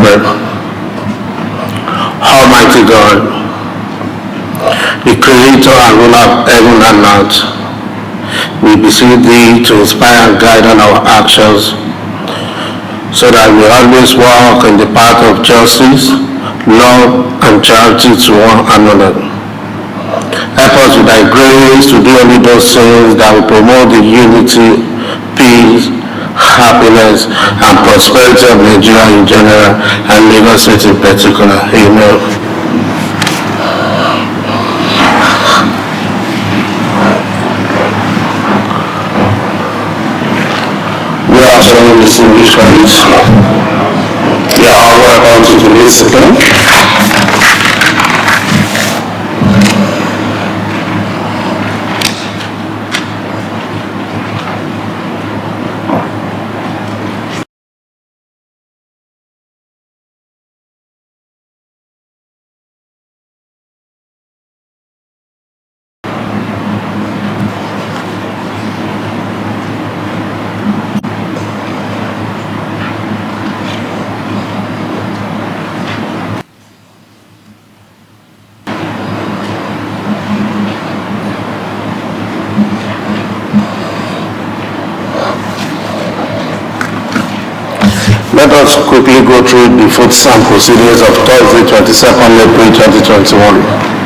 pray. Almighty God, the creator and ruler of heaven and earth, we beseech thee to inspire and guide on our actions, so that we always walk in the path of justice, love, and charity to one another. Help us with thy grace to do only those things that will promote the unity, peace, happiness, and prosperity of Nigeria in general, and Lagos State in particular. Amen. We are showing this English Christ. You are welcome to today's sitting. Let us quickly go through the food stamp proceedings of Thursday, 22nd April 2021.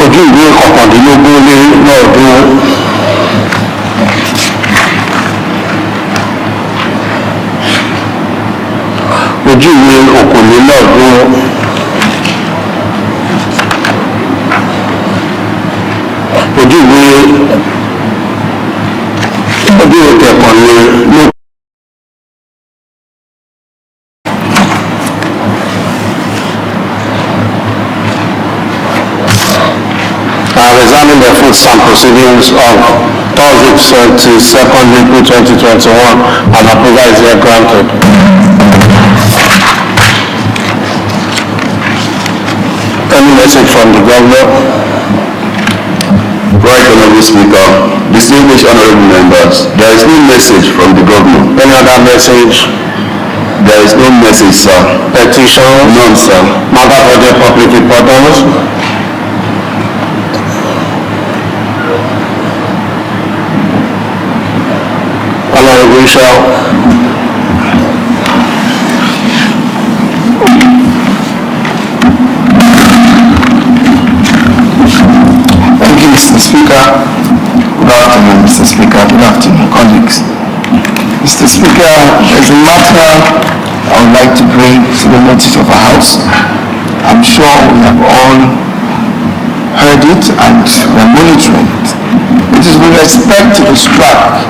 Ojú ìwé kọkàndínlógún lé lọ́ọ̀dún. Ojú ìwé okòólélọ́ọ̀dún. Ojú ìwé kẹkànlélógún. Examine the food stamp proceedings of Thursday, 22nd April 2021, and approval is here granted. Any message from the governor? Right, Honorable Speaker, distinguished honorable members, there is no message from the governor. Any other message? There is no message, sir. Petition? None, sir. Matter for the public importance? Honorable Shall. Thank you, Mr. Speaker. afternoon, Mr. Speaker. Good afternoon, colleagues. Mr. Speaker, there's a matter I would like to bring to the notice of our House. I'm sure we have all heard it and we're monitoring it. It is with respect to the strike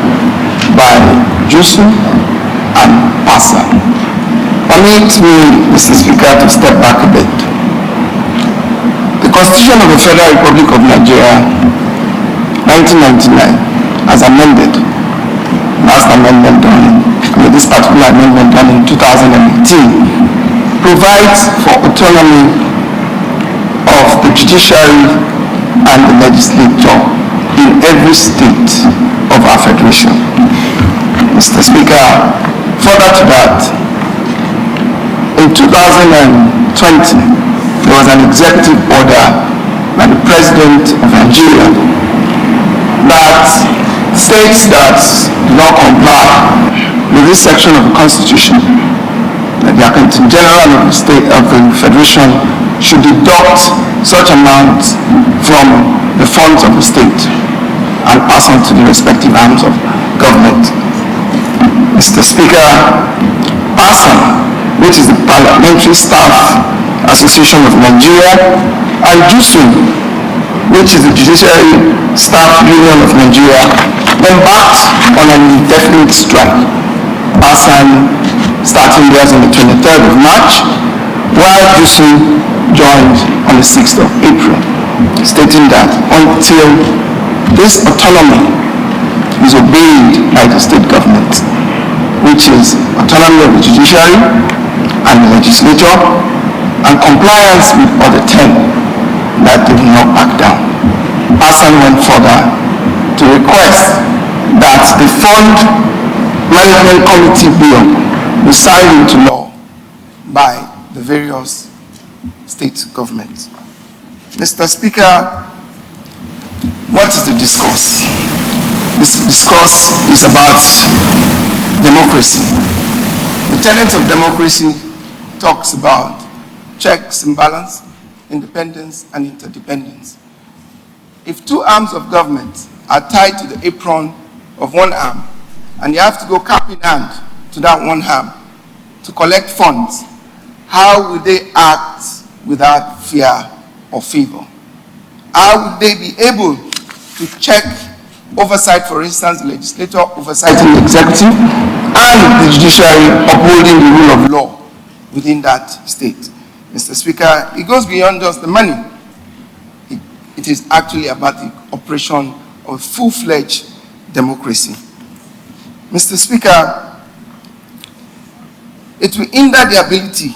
by JUSU and PASA. Permit me, Mr. Speaker, to step back a bit. The Constitution of the Federal Republic of Nigeria, 1999, as amended, last amendment done, this particular amendment done in 2018, provides for autonomy of the judiciary and the legislature in every state of our federation. Mr. Speaker, further to that, in 2020, there was an executive order by the President of Nigeria that states that do not comply with this section of the Constitution, that the Accountant General of the State of the Federation should deduct such amounts from the funds of the state and pass on to the respective arms of government. Mr. Speaker, PASA, which is the Parliamentary Staff Association of Nigeria, and JUSU, which is the Judiciary Staff Union of Nigeria, embarked on an indefinite strike, starting theirs on the 23rd of March, while JUSU joined on the 6th of April, stating that until this autonomy is obeyed by the state government, which is autonomy of the judiciary and the legislature, and compliance with Order 10, that they will not back down. PASAN went further to request that the Fund Management Committee bill be signed into law by the various state governments. Mr. Speaker, what is the discourse? This discourse is about democracy. The tenets of democracy talks about checks and balance, independence and interdependence. If two arms of government are tied to the apron of one arm, and you have to go cap in hand to that one arm to collect funds, how will they act without fear or favor? How would they be able to check oversight, for instance, the legislature oversighting the executive and the judiciary upholding the rule of law within that state? Mr. Speaker, it goes beyond just the money. It is actually about the operation of full-fledged democracy. Mr. Speaker, it will hinder the ability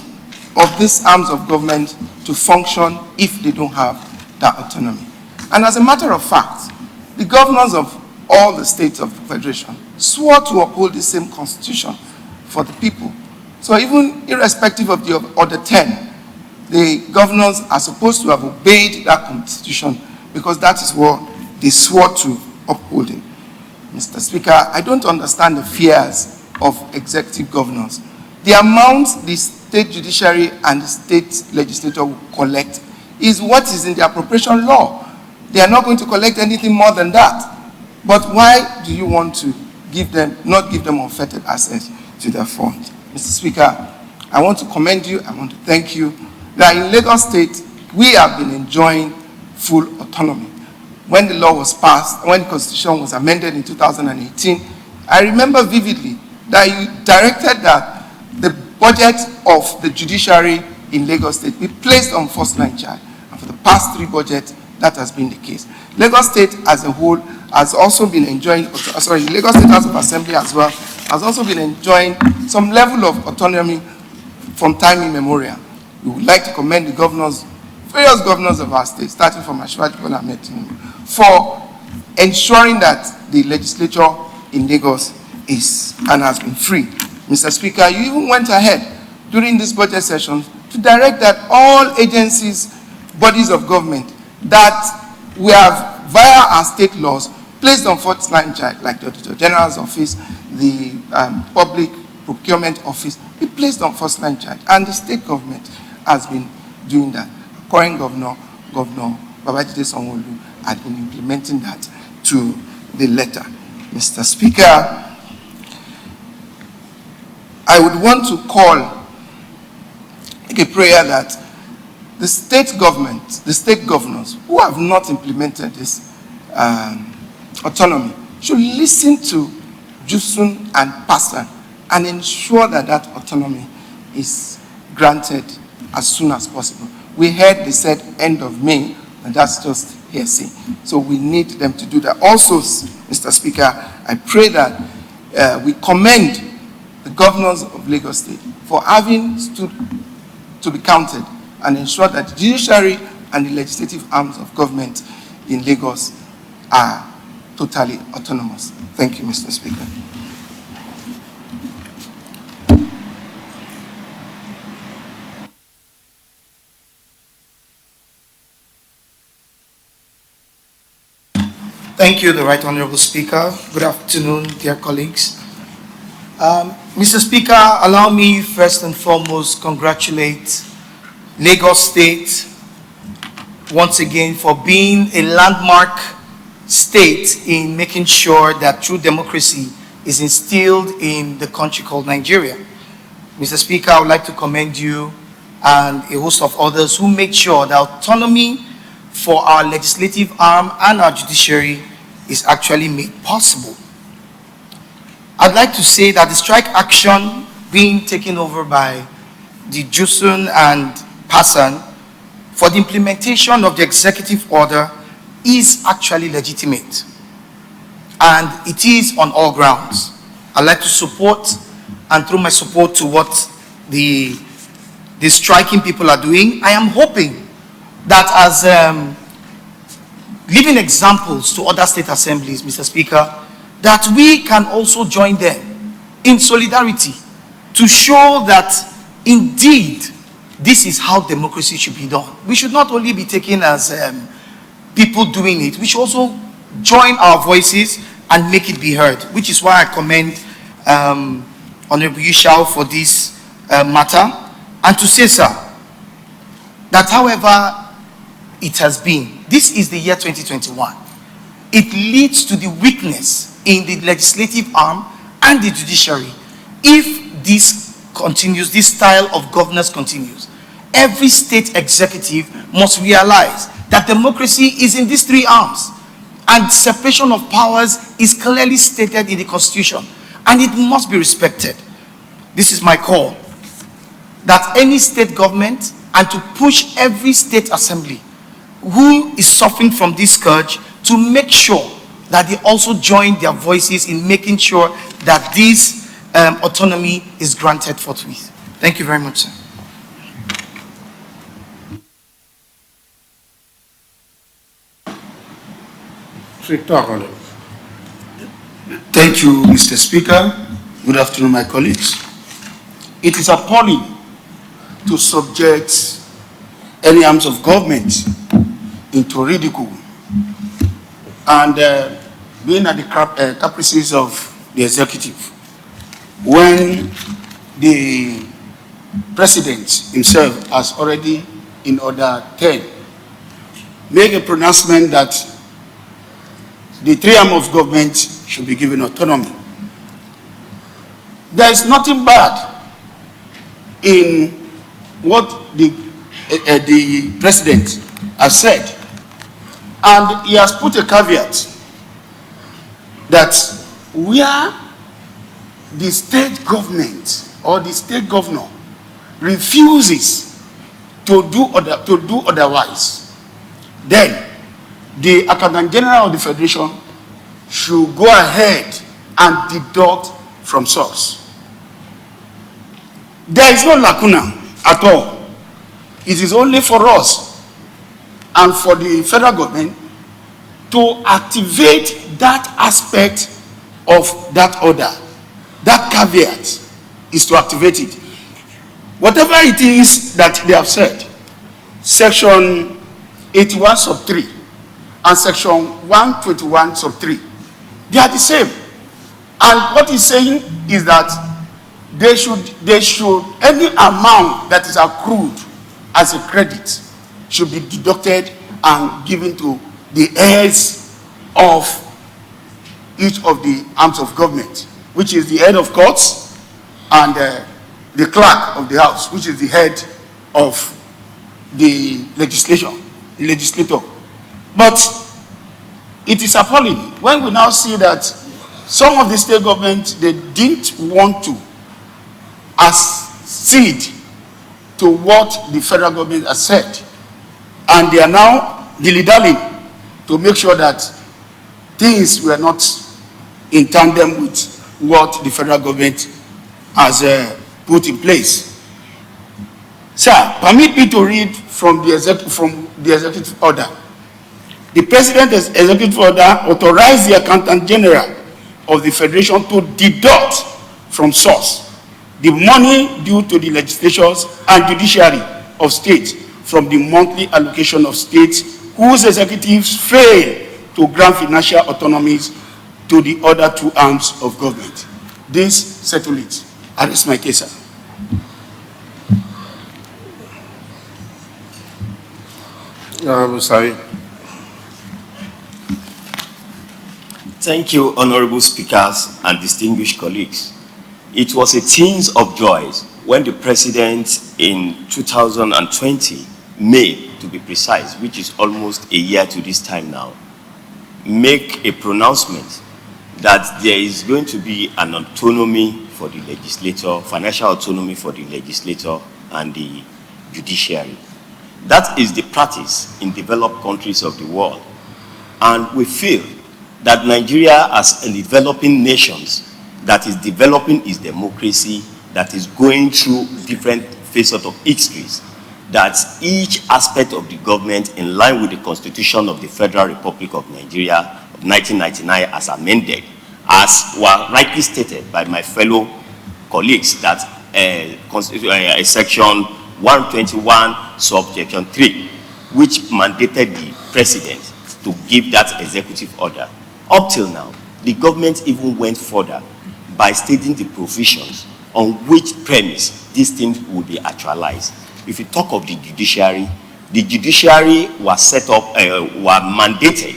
of these arms of government to function if they don't have that autonomy. And as a matter of fact, the governors of all the states of the Federation swore to uphold the same constitution for the people. So even irrespective of the Order 10, the governors are supposed to have obeyed that constitution because that is what they swore to upholding. Mr. Speaker, I don't understand the fears of executive governors. The amount the state judiciary and the state legislature will collect is what is in the appropriation law. They are not going to collect anything more than that. But why do you want to not give them unfettered access to their funds? Mr. Speaker, I want to commend you, I want to thank you, that in Lagos State, we have been enjoying full autonomy. When the law was passed, when the Constitution was amended in 2018, I remember vividly that you directed that the budget of the judiciary in Lagos State be placed on first-line charge. And for the past 3 budgets, that has been the case. Lagos State as a whole has also been enjoying, Lagos State House of Assembly as well, has also been enjoying some level of autonomy from time immemorial. We would like to commend the governors, various governors of our state, starting from Ashwaji Bola Ahmed Tinubu, for ensuring that the legislature in Lagos is and has been free. Mr. Speaker, you even went ahead during this budget session to direct that all agencies, bodies of government that we have, via our state laws, placed on first-line charge, like the Auditor General's office, the Public Procurement Office, be placed on first-line charge. And the state government has been doing that. Current Governor Babajide Sanwo-Olu, had been implementing that to the letter. Mr. Speaker, I would want to make a prayer that the state government, the state governors who have not implemented this autonomy should listen to Jusun and Passan and ensure that that autonomy is granted as soon as possible. We heard they said end of May, and that's just hearsay. So we need them to do that. Also, Mr. Speaker, I pray that we commend the governors of Lagos State for having stood to be counted and ensure that the judiciary and the legislative arms of government in Lagos are totally autonomous. Thank you, Mr. Speaker. Thank you, the Right Honorable Speaker. Good afternoon, dear colleagues. Mr. Speaker, allow me first and foremost congratulate Lagos State once again for being a landmark state in making sure that true democracy is instilled in the country called Nigeria. Mr. Speaker, I would like to commend you and a host of others who made sure that autonomy for our legislative arm and our judiciary is actually made possible. I'd like to say that the strike action being taken over by the Jusun and Passan for the implementation of the executive order is actually legitimate, and it is on all grounds. I'd like to support and throw my support to what the striking people are doing. I am hoping that as living examples to other state assemblies, Mr. Speaker, that we can also join them in solidarity to show that indeed this is how democracy should be done. We should not only be taken as people doing it, we should also join our voices and make it be heard, which is why I commend Honorable Yushao for this matter, and to say, sir, that however it has been, this is the year 2021. It leads to the weakness in the legislative arm and the judiciary. If this continues, this style of governance continues, every state executive must realize that democracy is in these three arms, and separation of powers is clearly stated in the Constitution, and it must be respected. This is my call, that any state government, and to push every state assembly who is suffering from this scourge to make sure that they also join their voices in making sure that this autonomy is granted forthwith. Thank you very much, sir. Thank you, Mr. Speaker. Good afternoon, my colleagues. It is appalling to subject any arms of government into ridicule and being at the caprices of the executive when the president himself has already, in order 10, made a pronouncement that the three arms of government should be given autonomy. There is nothing bad in what the president has said, and he has put a caveat that where the state government or the state governor refuses to do otherwise, then the Accountant General of the Federation should go ahead and deduct from source. There is no lacuna at all. It is only for us and for the federal government to activate that aspect of that order. That caveat is to activate it. Whatever it is that they have said, Section 81 sub 3 and Section 121 sub 3, they are the same. And what he's saying is that they should any amount that is accrued as a credit should be deducted and given to the heirs of each of the arms of government, which is the head of courts and the clerk of the house, which is the head of the legislator. But it is appalling when we now see that some of the state governments, they didn't want to accede to what the federal government has said. And they are now dilly-dallying to make sure that things were not in tandem with what the federal government has put in place. Sir, permit me to read from the executive order. The President's executive order authorized the Accountant General of the Federation to deduct from source the money due to the legislatures and judiciary of states from the monthly allocation of states whose executives fail to grant financial autonomies to the other two arms of government. This settles it. I rest my case, sir. Sorry. Thank you, honorable speakers and distinguished colleagues. It was a teens of joy when the president in 2020, May to be precise, which is almost a year to this time now, make a pronouncement that there is going to be an autonomy for the legislator, financial autonomy for the legislator and the judiciary. That is the practice in developed countries of the world. And we feel that Nigeria, as a developing nation that is developing its democracy, that is going through different phases of histories, that each aspect of the government, in line with the Constitution of the Federal Republic of Nigeria of 1999 as amended, as was rightly stated by my fellow colleagues, that Section 121, subsection 3, which mandated the president to give that executive order. Up till now, the government even went further by stating the provisions on which premise these things would be actualized. If you talk of the judiciary was set up, were mandated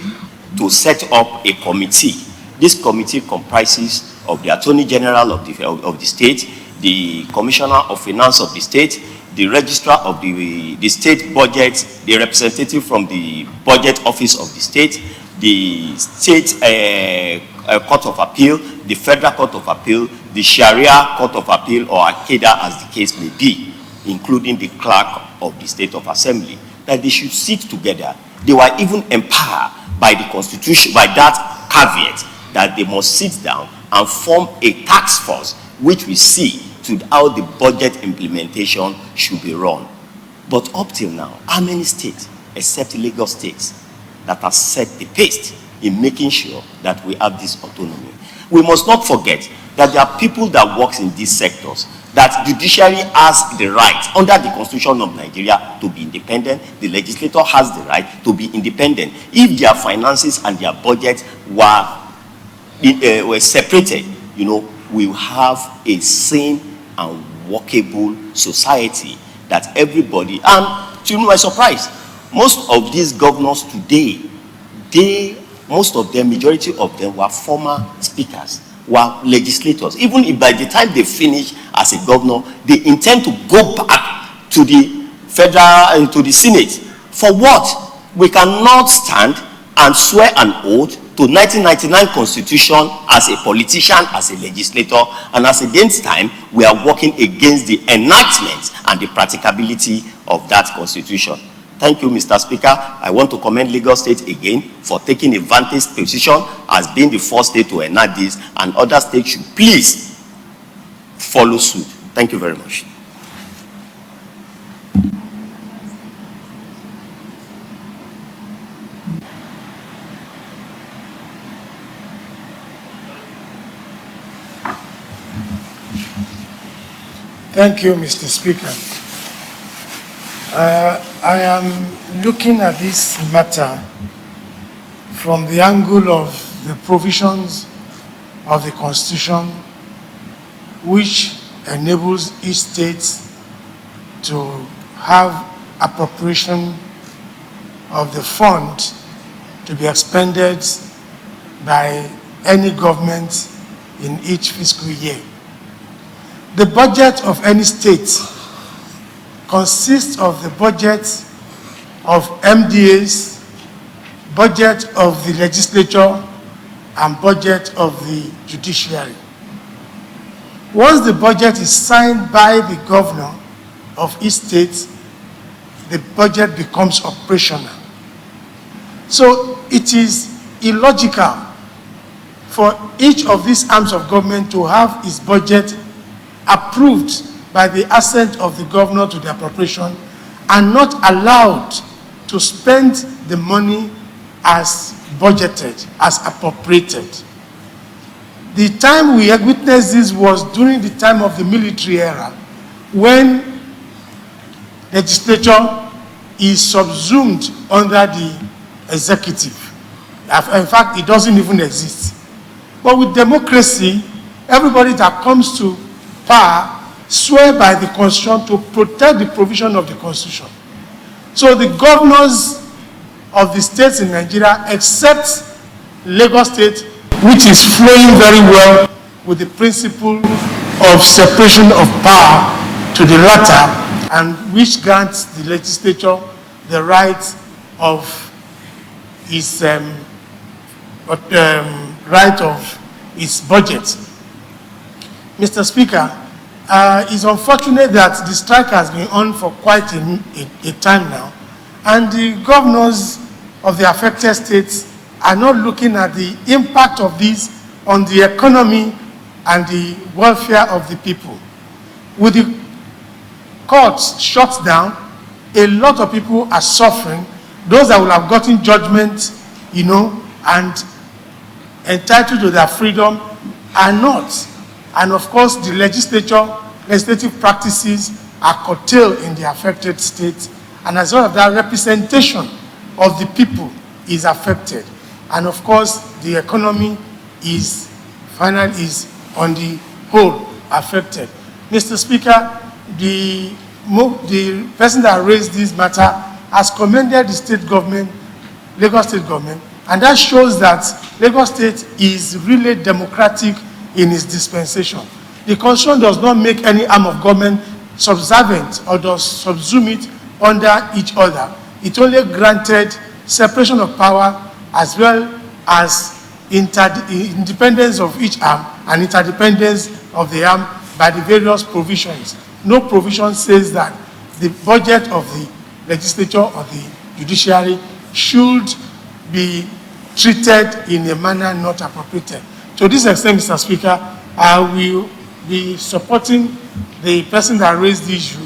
to set up a committee. This committee comprises of the Attorney General of the state, the Commissioner of Finance of the state, the registrar of the state budget, the representative from the budget office of the state, the state court of appeal, the federal court of appeal, the Sharia court of appeal, or Akeda as the case may be, including the clerk of the state of assembly, that they should sit together. They were even empowered by the constitution, by that caveat, that they must sit down and form a task force which we see to how the budget implementation should be run. But up till now, how many states, except Lagos states, that have set the pace in making sure that we have this autonomy? We must not forget that there are people that work in these sectors, that judiciary has the right, under the Constitution of Nigeria, to be independent. The legislator has the right to be independent. If their finances and their budget were separated, you know, we will have a sane and workable society that everybody, and to my surprise, most of these governors today, most of them, majority of them were former speakers, were legislators. Even if by the time they finish as a governor, they intend to go back to the federal and to the Senate. For what? We cannot stand and swear an oath to 1999 Constitution as a politician, as a legislator, and at the same time, we are working against the enactment and the practicability of that Constitution. Thank you, Mr. Speaker. I want to commend Lagos State again for taking a vantage position as being the first state to enact this, and other states should please follow suit. Thank you very much. Thank you, Mr. Speaker. I am looking at this matter from the angle of the provisions of the Constitution, which enables each state to have appropriation of the fund to be expended by any government in each fiscal year. The budget of any state consists of the budget of MDAs, budget of the legislature, and budget of the judiciary. Once the budget is signed by the governor of each state, the budget becomes operational. So it is illogical for each of these arms of government to have its budget approved by the assent of the governor to the appropriation and not allowed to spend the money as budgeted, as appropriated. The time we had witnessed this was during the time of the military era, when legislature is subsumed under the executive. In fact, it doesn't even exist. But with democracy, everybody that comes to power swear by the Constitution to protect the provision of the Constitution. So the governors of the states in Nigeria, except Lagos State, which is flowing very well with the principle of separation of power to the latter, and which grants the legislature the right of its budget. Mr. Speaker, it's unfortunate that the strike has been on for quite a time now, and the governors of the affected states are not looking at the impact of this on the economy and the welfare of the people. With the courts shut down, a lot of people are suffering. Those that will have gotten judgment, and entitled to their freedom are not. And of course, the legislative practices are curtailed in the affected states. And as well as that, representation of the people is affected. And of course, the economy is on the whole affected. Mr. Speaker, the person that raised this matter has commended the state government, Lagos State government, and that shows that Lagos State is really democratic in its dispensation. The Constitution does not make any arm of government subservient or does subsume it under each other. It only granted separation of power as well as independence of each arm and interdependence of the arm by the various provisions. No provision says that the budget of the legislature or the judiciary should be treated in a manner not appropriate. To this extent, Mr. Speaker, I will be supporting the person that raised the issue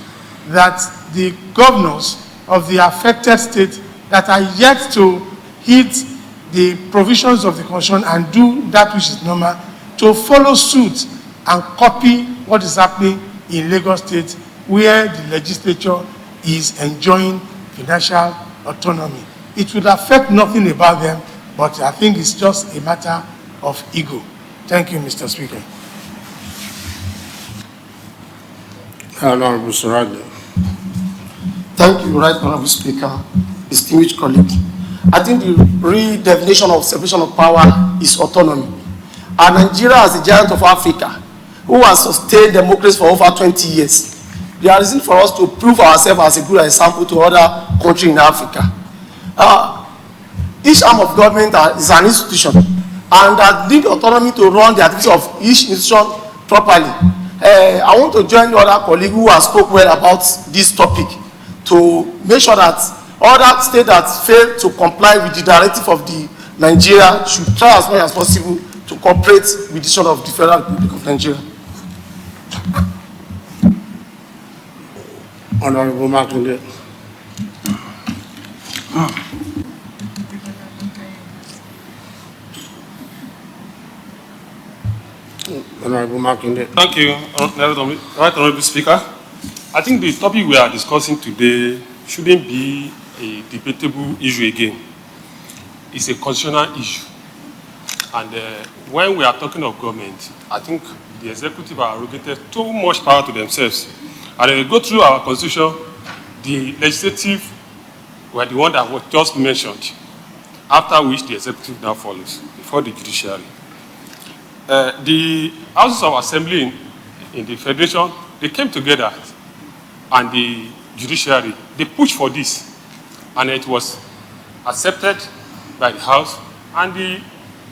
that the governors of the affected states that are yet to hit the provisions of the Constitution and do that which is normal, to follow suit and copy what is happening in Lagos State, where the legislature is enjoying financial autonomy. It would affect nothing about them, but I think it's just a matter of ego. Thank you, Mr. Speaker. Honorable Surajah. Thank you, Right Honorable Speaker, distinguished colleague. I think the real definition of separation of power is autonomy. And Nigeria, as the giant of Africa, who has sustained democracy for over 20 years, there is reason for us to prove ourselves as a good example to other countries in Africa. Each arm of government is an institution, and that need autonomy to run the activities of each institution properly. I want to join the other colleague who has spoke well about this topic to make sure that other states that fail to comply with the directive of the Nigeria should try as much as possible to cooperate with the decision of the Federal Republic of Nigeria. Honorable Makinde. Honorable Makinde. Thank you, Right Honorable Speaker. I think the topic we are discussing today shouldn't be a debatable issue again. It's a constitutional issue. And when we are talking of government, I think the executive are arrogated too much power to themselves. And when we go through our constitution, the legislative were the one that was just mentioned, after which the executive now follows, before the judiciary. The houses of assembly in the federation, they came together, and the judiciary, they pushed for this, and it was accepted by the House, and the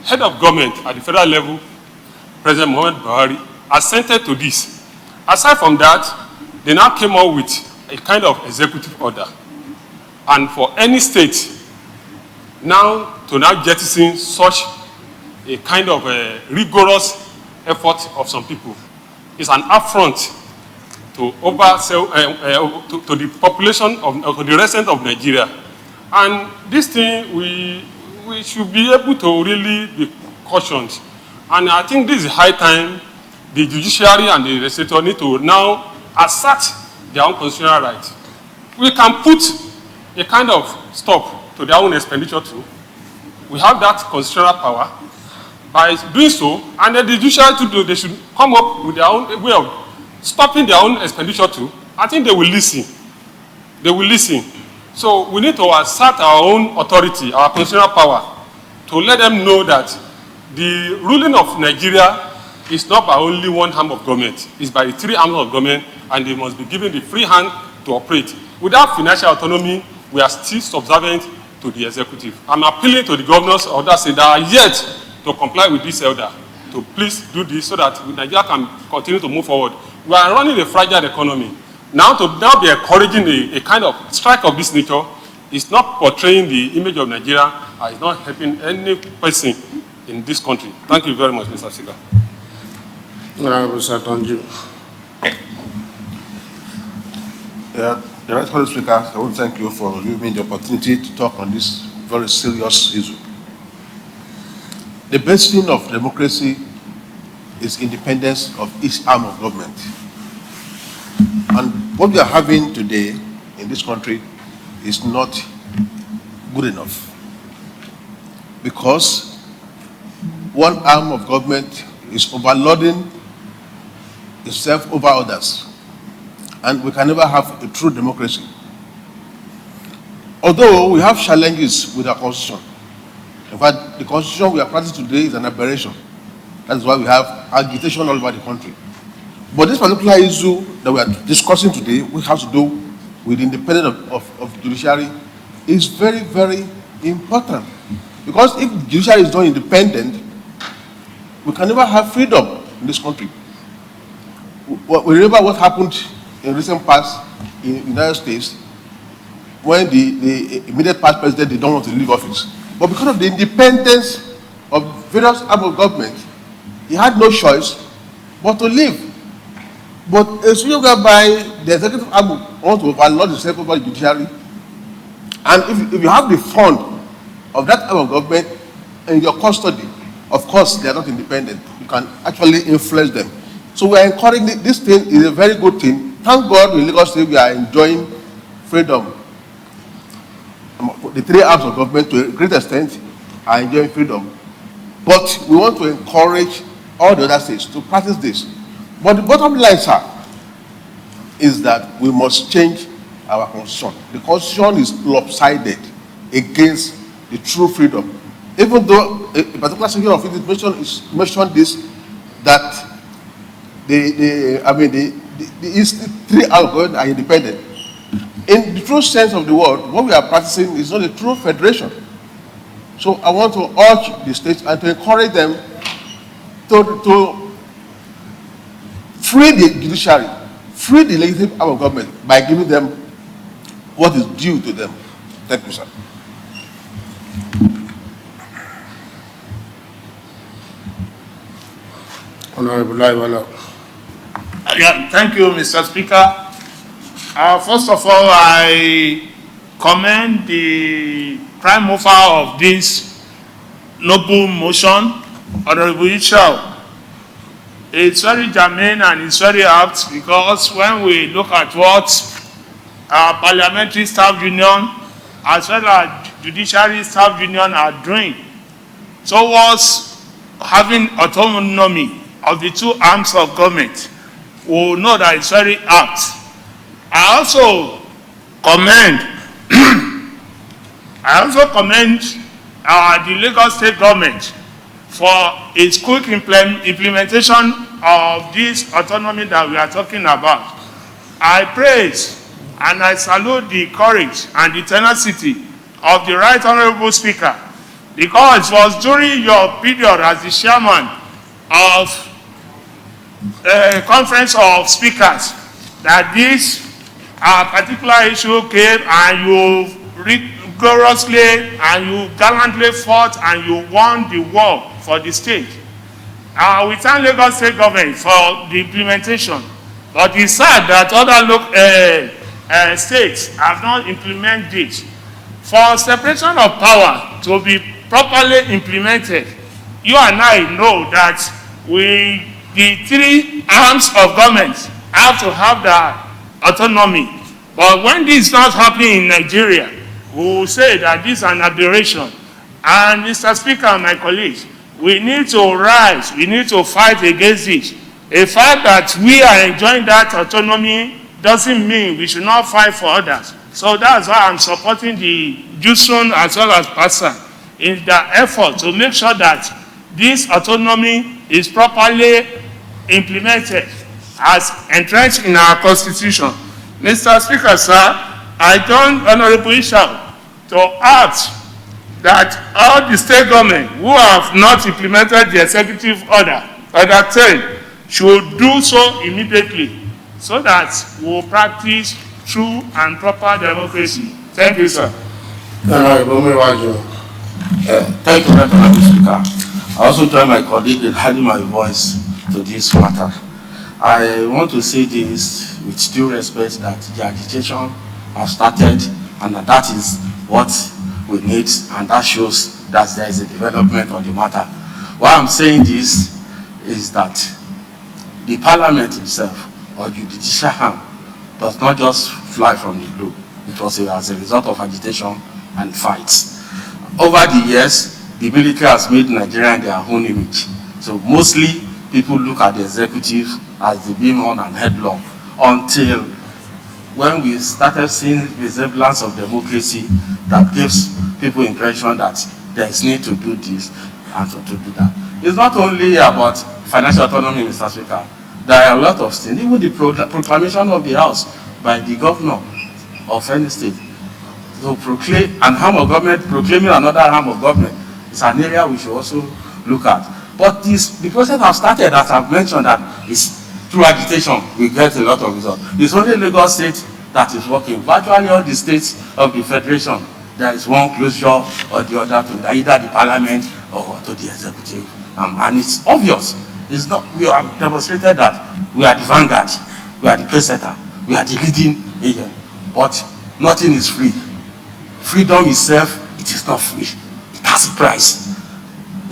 head of government at the federal level, President Muhammad Buhari, assented to this. Aside from that, they now came up with a kind of executive order, and for any state now to now jettison such a kind of a rigorous effort of some people is an affront to to the population of to the residents of Nigeria. And this thing we should be able to really be cautioned. And I think this is high time the judiciary and the legislature need to now assert their own constitutional rights. We can put a kind of stop to their own expenditure too. We have that constitutional power. By doing so, and then the judiciary to do, they should come up with their own way of stopping their own expenditure too. I think they will listen. They will listen. So we need to assert our own authority, our constitutional power, to let them know that the ruling of Nigeria is not by only one arm of government. It's by the three arms of government, and they must be given the free hand to operate. Without financial autonomy, we are still subservient to the executive. I'm appealing to the governors of that state that are yet to comply with this order, to please do this so that Nigeria can continue to move forward. We are running a fragile economy. Now to now be encouraging a kind of strike of this nature is not portraying the image of Nigeria and is not helping any person in this country. Thank you very much, Mr. Speaker. Honorable Satonju. The right Honorable Speaker, I want to thank you for giving me the opportunity to talk on this very serious issue. The basing of democracy is independence of each arm of government. And what we are having today in this country is not good enough, because one arm of government is overloading itself over others, and we can never have a true democracy. Although we have challenges with our constitution. In fact, the constitution we are practicing today is an aberration. That is why we have agitation all over the country. But this particular issue that we are discussing today, which has to do with the independence of the judiciary, is very, very important. Because if the judiciary is not independent, we can never have freedom in this country. We remember what happened in recent past in the United States when the immediate past president did not want to leave office. But because of the independence of various arms of government, he had no choice but to leave. But as you go by the executive arm wants to overload itself over the judiciary, and if you have the fund of that arm of government in your custody, of course they are not independent. You can actually influence them. So we are encouraging this thing is a very good thing. Thank God in Lagos State we are enjoying freedom. The three arms of government to a great extent are enjoying freedom. But we want to encourage all the other states to practice this. But the bottom line, sir, is that we must change our constitution. The constitution is lopsided against the true freedom. Even though a particular section of it mentioned this, that the three arms of government are independent. In the true sense of the word, what we are practicing is not a true federation. So I want to urge the states and to encourage them to free the judiciary, free the legislative arm of government by giving them what is due to them. Thank you, sir. Honorable Laiwala. Yeah, thank you, Mr. Speaker. First of all, I commend the prime mover of this noble motion, Honorable Ishao. It's very germane and it's very apt, because when we look at what our parliamentary staff union as well as judiciary staff union are doing towards having autonomy of the two arms of government, we will know that it's very apt. I also commend the Lagos State government for its quick implementation of this autonomy that we are talking about. I praise and I salute the courage and the tenacity of the Right Honorable Speaker, because it was during your period as the chairman of Conference of Speakers that this particular issue came, and you rigorously and you gallantly fought and you won the war for the state. We thank Lagos State government for the implementation, but it's sad that other states have not implemented this. For separation of power to be properly implemented, you and I know that the three arms of government have to have the autonomy. But when this is not happening in Nigeria, we will say that this is an aberration. And Mr. Speaker and my colleagues, we need to rise, we need to fight against this. The fact that we are enjoying that autonomy doesn't mean we should not fight for others. So that's why I'm supporting the Jusun as well as PASA in the effort to make sure that this autonomy is properly implemented as entrenched in our constitution. Mr. Speaker, sir, I turn Honorable Ishao to ask that all the state government who have not implemented the executive order 10 should do so immediately, so that we will practice true and proper democracy. Thank you, sir. Thank you, Honorable Speaker. I also join my colleague in adding my voice to this matter. I want to say this with due respect that the agitation has started, and that is what we need, and that shows that there is a development on the matter. Why I'm saying this is that the parliament itself, or the judicial arm, does not just fly from the blue. It was as a result of agitation and fights. Over the years, the military has made Nigeria their own image. So mostly people look at the executive as the being on and headlong, until when we started seeing the resemblance of democracy that gives people impression that there is need to do this and to do that. It's not only about financial autonomy, Mr. Speaker. There are a lot of things. Even the proclamation of the House by the governor of any state to proclaim an arm of government, proclaiming another arm of government, is an area we should also look at. But the process has started, as I've mentioned, that is through agitation we get a lot of results. It's only Lagos State that is working. Virtually all the states of the Federation, there is one closure or the other to either the parliament or to the executive. And it's obvious. It's not, we have demonstrated that we are the vanguard, we are the pace setter, we are the leading agent. But nothing is free. Freedom itself, it is not free. It has a price.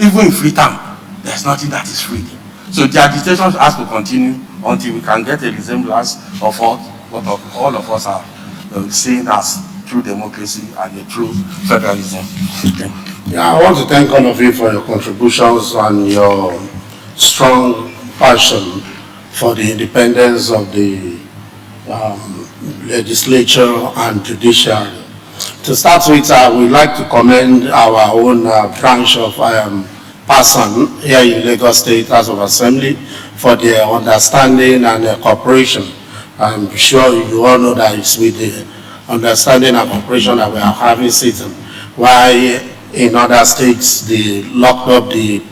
Even in free time, there's nothing that is free. So the agitation has to continue until we can get a resemblance of what all of us are seeing as true democracy and a true federalism. Yeah, I want to thank all of you for your contributions and your strong passion for the independence of the legislature and judiciary. To start with, we'd like to commend our own branch of person here in Lagos State House of Assembly for their understanding and their cooperation. I'm sure you all know that it's with the understanding and cooperation that we are having sitting. While in other states, they locked up the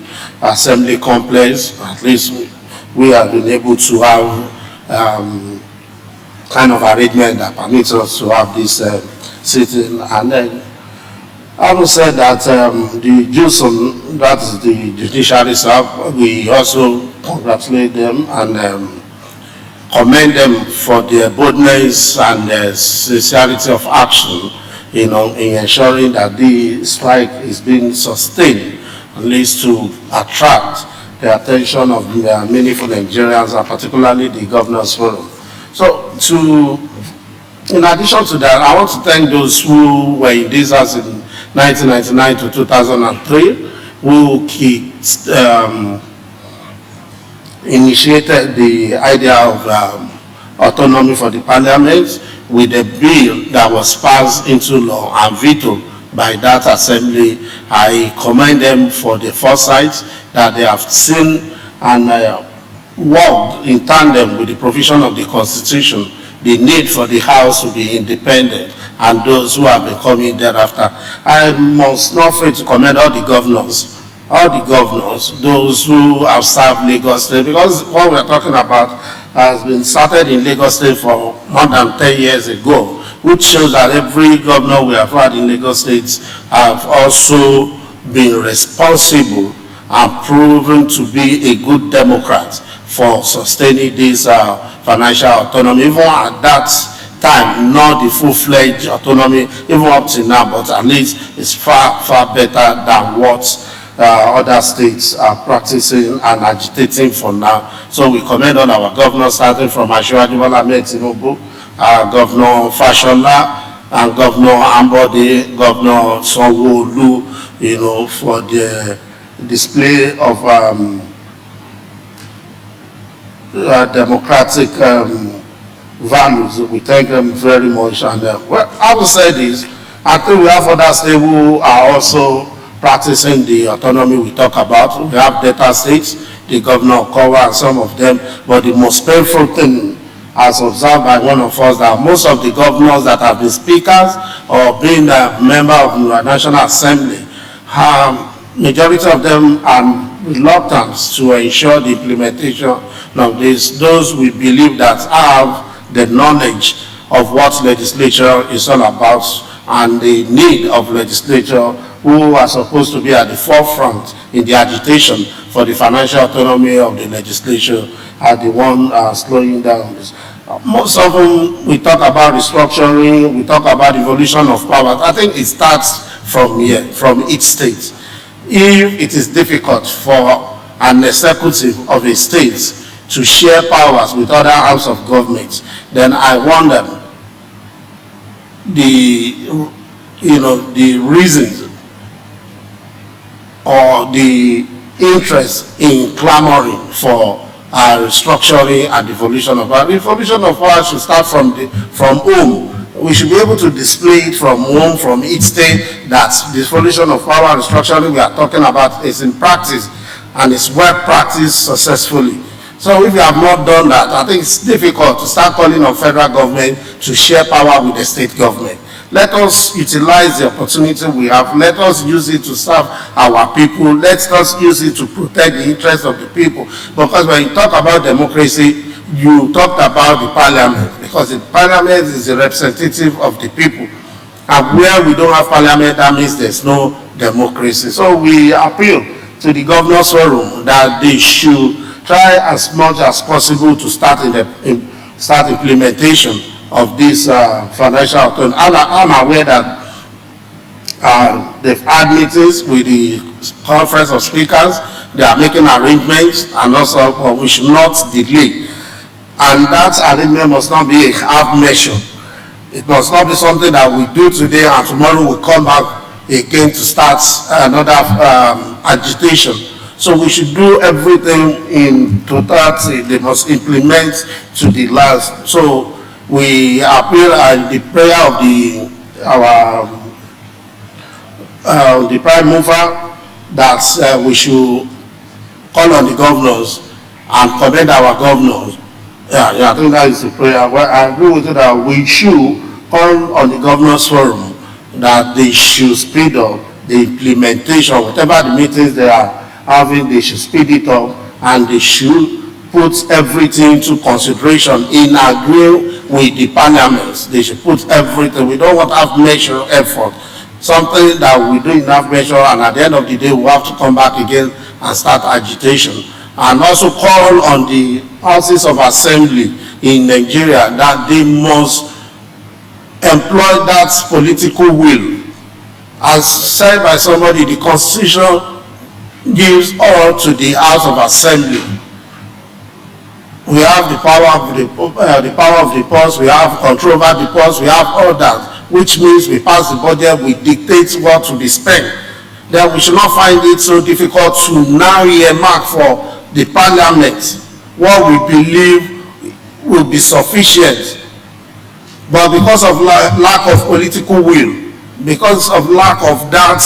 assembly complex. At least we have been able to have kind of arrangement that permits us to have this sitting. And then I will say that the JUSUM, that is the judiciary staff, we also congratulate them and commend them for their boldness and their sincerity of action, in ensuring that the strike is being sustained, at least to attract the attention of meaningful Nigerians, and particularly the Governors Forum. So, in addition to that, I want to thank those who were in this house in 1999 to 2003, who initiated the idea of autonomy for the parliament with a bill that was passed into law and vetoed by that assembly. I commend them for the foresight that they have seen and worked in tandem with the provision of the Constitution, the need for the House to be independent, and those who have been coming thereafter. I must not fail to commend all the governors, those who have served Lagos State, because what we're talking about has been started in Lagos State for more than 10 years ago, which shows that every governor we have had in Lagos State have also been responsible and proven to be a good Democrat for sustaining this financial autonomy. Even at that time, not the full-fledged autonomy, even up to now, but at least it's far, far better than what other states are practicing and agitating for now. So we commend on our governors, starting from Asiwaju Bola Ahmed Tinubu, Governor Fashola, and Governor Ambode, Governor Sanwo-Olu, you know, for the display of democratic values. We thank them very much. And well, I will say this, I think we have other states who are also practicing the autonomy we talk about. We have Delta states, the governor of Kowa and some of them, but the most painful thing, as observed by one of us, that most of the governors that have been speakers or been a member of the National Assembly, majority of them are reluctant to ensure the implementation of this. Those we believe that have the knowledge of what legislature is all about and the need of legislature, who are supposed to be at the forefront in the agitation for the financial autonomy of the legislature, are the one slowing down this. Most of them, we talk about restructuring, we talk about evolution of power. I think it starts from here, from each state. If it is difficult for an executive of a state to share powers with other arms of government, then I wonder the reasons or the interest in clamoring for restructuring and devolution of power. The devolution of power should start from home. We should be able to display it from home, from each state, that the devolution of power and restructuring we are talking about is in practice and is well practiced successfully. So if you have not done that, I think it's difficult to start calling on federal government to share power with the state government. Let us utilize the opportunity we have. Let us use it to serve our people. Let us use it to protect the interests of the people. Because when you talk about democracy, you talked about the parliament, because the parliament is the representative of the people. And where we don't have parliament, that means there's no democracy. So we appeal to the Governors Forum that they should try as much as possible to start implementation of this financial autonomy. I'm aware that they've had meetings with the Conference of Speakers. They are making arrangements, and also we should not delay. And that arrangement must not be a half measure. It must not be something that we do today and tomorrow we come back again to start another agitation. So we should do everything in totality. They must implement to the last. So we appeal at the prayer of the prime mover that we should call on the governors and commend our governors. I think that is the prayer. Well, I agree with you that we should call on the Governors Forum that they should speed up the implementation. Whatever the meetings they are having, they should speed it up, and they should put everything into consideration in agreeing with the parliaments. They should put everything. We don't want to have measure effort. Something that we do in half measure, and at the end of the day, we have to come back again and start agitation. And also call on the houses of assembly in Nigeria that they must employ that political will. As said by somebody, the Constitution gives all to the House of Assembly. We have the power of the purse, we have control over the purse, we have all that, which means we pass the budget, we dictate what to be spent. Then we should not find it so difficult to now earmark for the parliament what we believe will be sufficient. But because of lack of political will, because of lack of that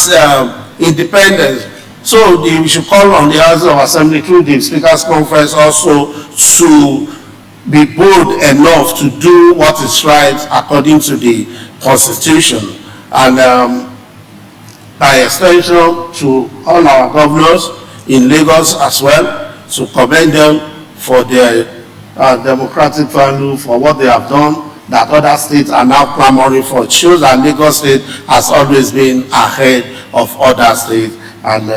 independence. So we should call on the House of Assembly through the Speaker's Conference also to be bold enough to do what is right according to the Constitution, and by extension to all our governors in Lagos as well, to commend them for their democratic value, for what they have done that other states are now clamoring for. It shows that Lagos State has always been ahead of other states, and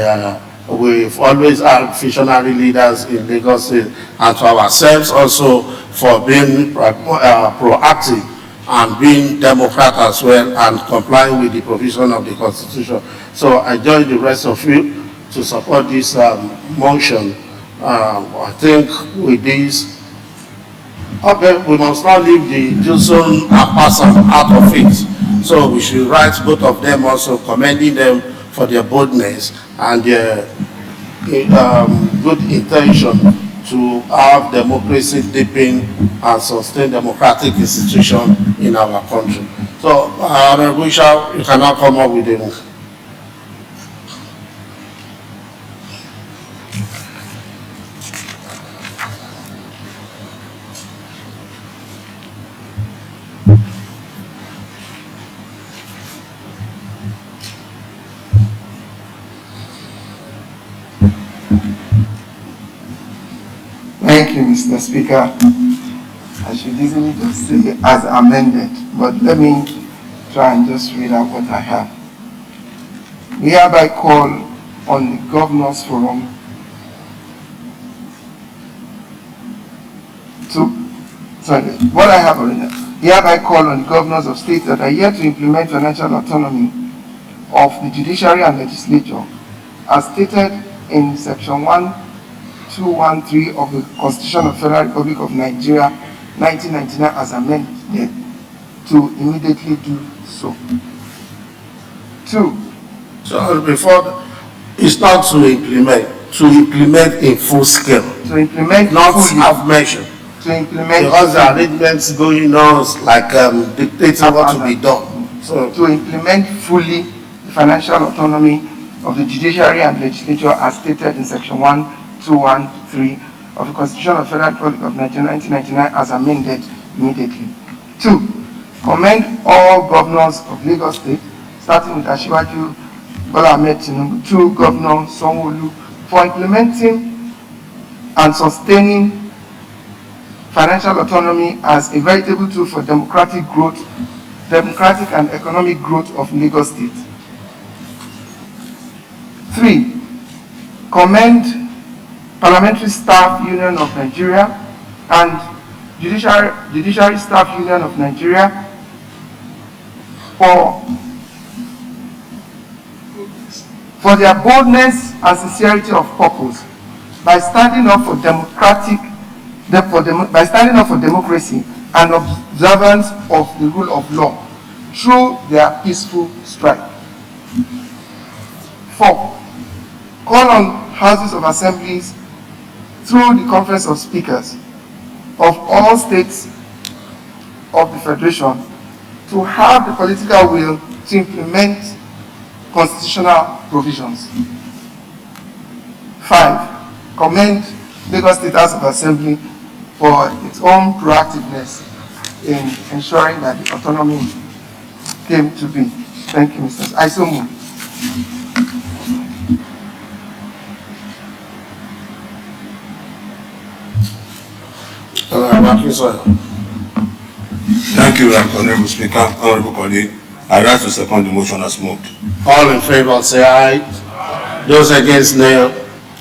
we've always had visionary leaders in Lagos State, and to ourselves also for being proactive and being Democrat as well, and complying with the provision of the Constitution. So I join the rest of you to support this motion. I think with this, okay, we must not leave the Johnson person out of it. So we should write both of them also, commending them for their boldness and their good intention to have democracy deepen and sustain democratic institution in our country. So, you cannot come up with it. Thank you, Mr. Speaker. I should easily just say as amended, but let me try and just read out what I have. We hereby call on the Governors Forum what I have already. We hereby call on the governors of states that are yet to implement financial autonomy of the judiciary and legislature, as stated in Section 1213 of the Constitution of the Federal Republic of Nigeria, 1999, as amended, to immediately do so. 2. So before, it's not to implement in full scale. To implement not fully. half measure. To implement because the arrangements going on like dictating what to be done. So to implement fully the financial autonomy of the judiciary and legislature as stated in Section 1213 of the Constitution of the Federal Republic of Nigeria, 1999, as amended immediately. 2. Commend all governors of Lagos State, starting with Asiwaju Bola Ahmed Tinubu, 2. Governor Sanwo-Olu, for implementing and sustaining financial autonomy as a veritable tool for democratic and economic growth of Lagos State. 3. Commend Parliamentary Staff Union of Nigeria and Judiciary Staff Union of Nigeria for their boldness and sincerity of purpose by standing up for democracy and observance of the rule of law through their peaceful strike. 4. Call on houses of assemblies through the Conference of Speakers of all states of the Federation to have the political will to implement constitutional provisions. 5. Commend Lagos State House of Assembly for its own proactiveness in ensuring that the autonomy came to be. Thank you, Mr. I so move. Thank you, Honorable Speaker, Honorable colleague. I rise to second the motion as moved. All in favor say aye. Those against nay.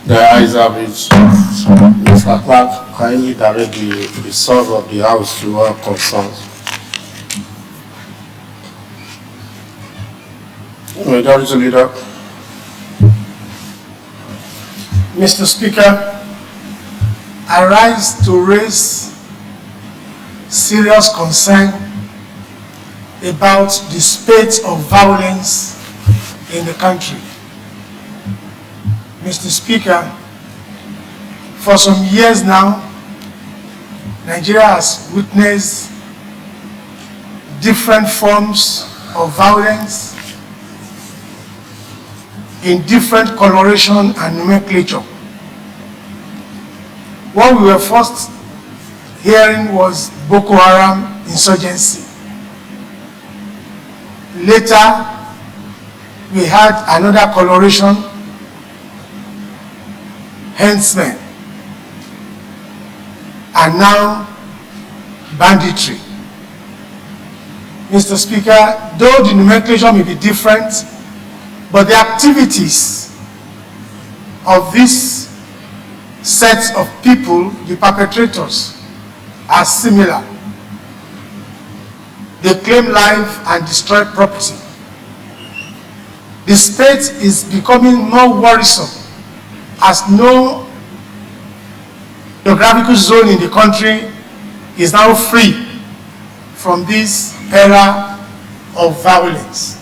The ayes have it. Mr. Clark, kindly direct the resolve of the House to all concerns. Majority Leader. Mr. Speaker, I rise to raise serious concern about the spate of violence in the country. Mr. Speaker, for some years now, Nigeria has witnessed different forms of violence in different coloration and nomenclature. What we were first hearing was Boko Haram insurgency. Later, we had another coloration, henchmen, and now banditry. Mr. Speaker, though the nomenclature may be different, but the activities of this set of people, the perpetrators, are similar. They claim life and destroy property. The state is becoming more worrisome as no geographical zone in the country is now free from this era of violence.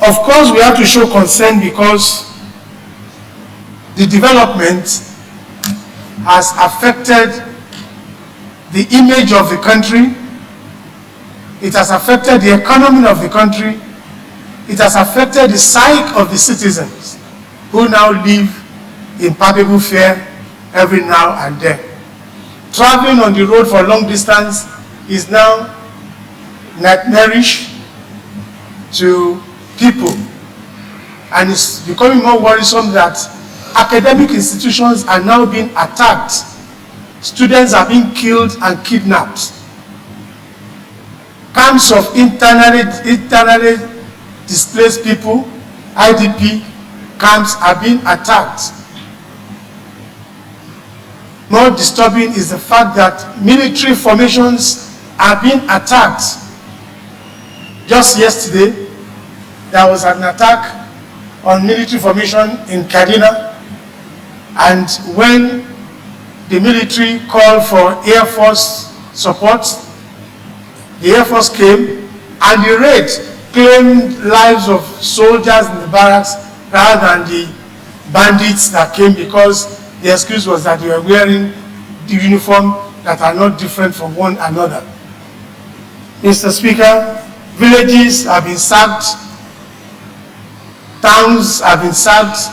Of course, we have to show concern because the development has affected the image of the country, it has affected the economy of the country, it has affected the psyche of the citizens who now live in palpable fear every now and then. Traveling on the road for long distance is now nightmarish to people, and it's becoming more worrisome that academic institutions are now being attacked. Students are being killed and kidnapped. Camps of internally displaced people, IDP camps, are being attacked. More disturbing is the fact that military formations are being attacked. Just yesterday, there was an attack on military formation in Kaduna, and when the military called for Air Force support, the Air Force came, and the raid claimed lives of soldiers in the barracks rather than the bandits that came, because the excuse was that they were wearing the uniform that are not different from one another. Mr. Speaker, villages have been sacked, towns have been sacked,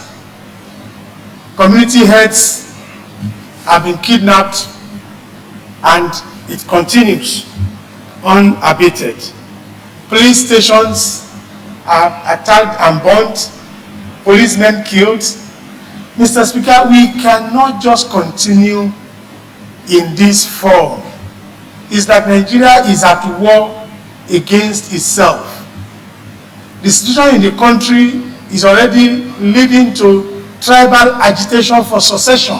community heads have been kidnapped, and it continues unabated. Police stations are attacked and burnt, policemen killed. Mr. Speaker, we cannot just continue in this form. It's that Nigeria is at war against itself. The situation in the country is already leading to tribal agitation for succession,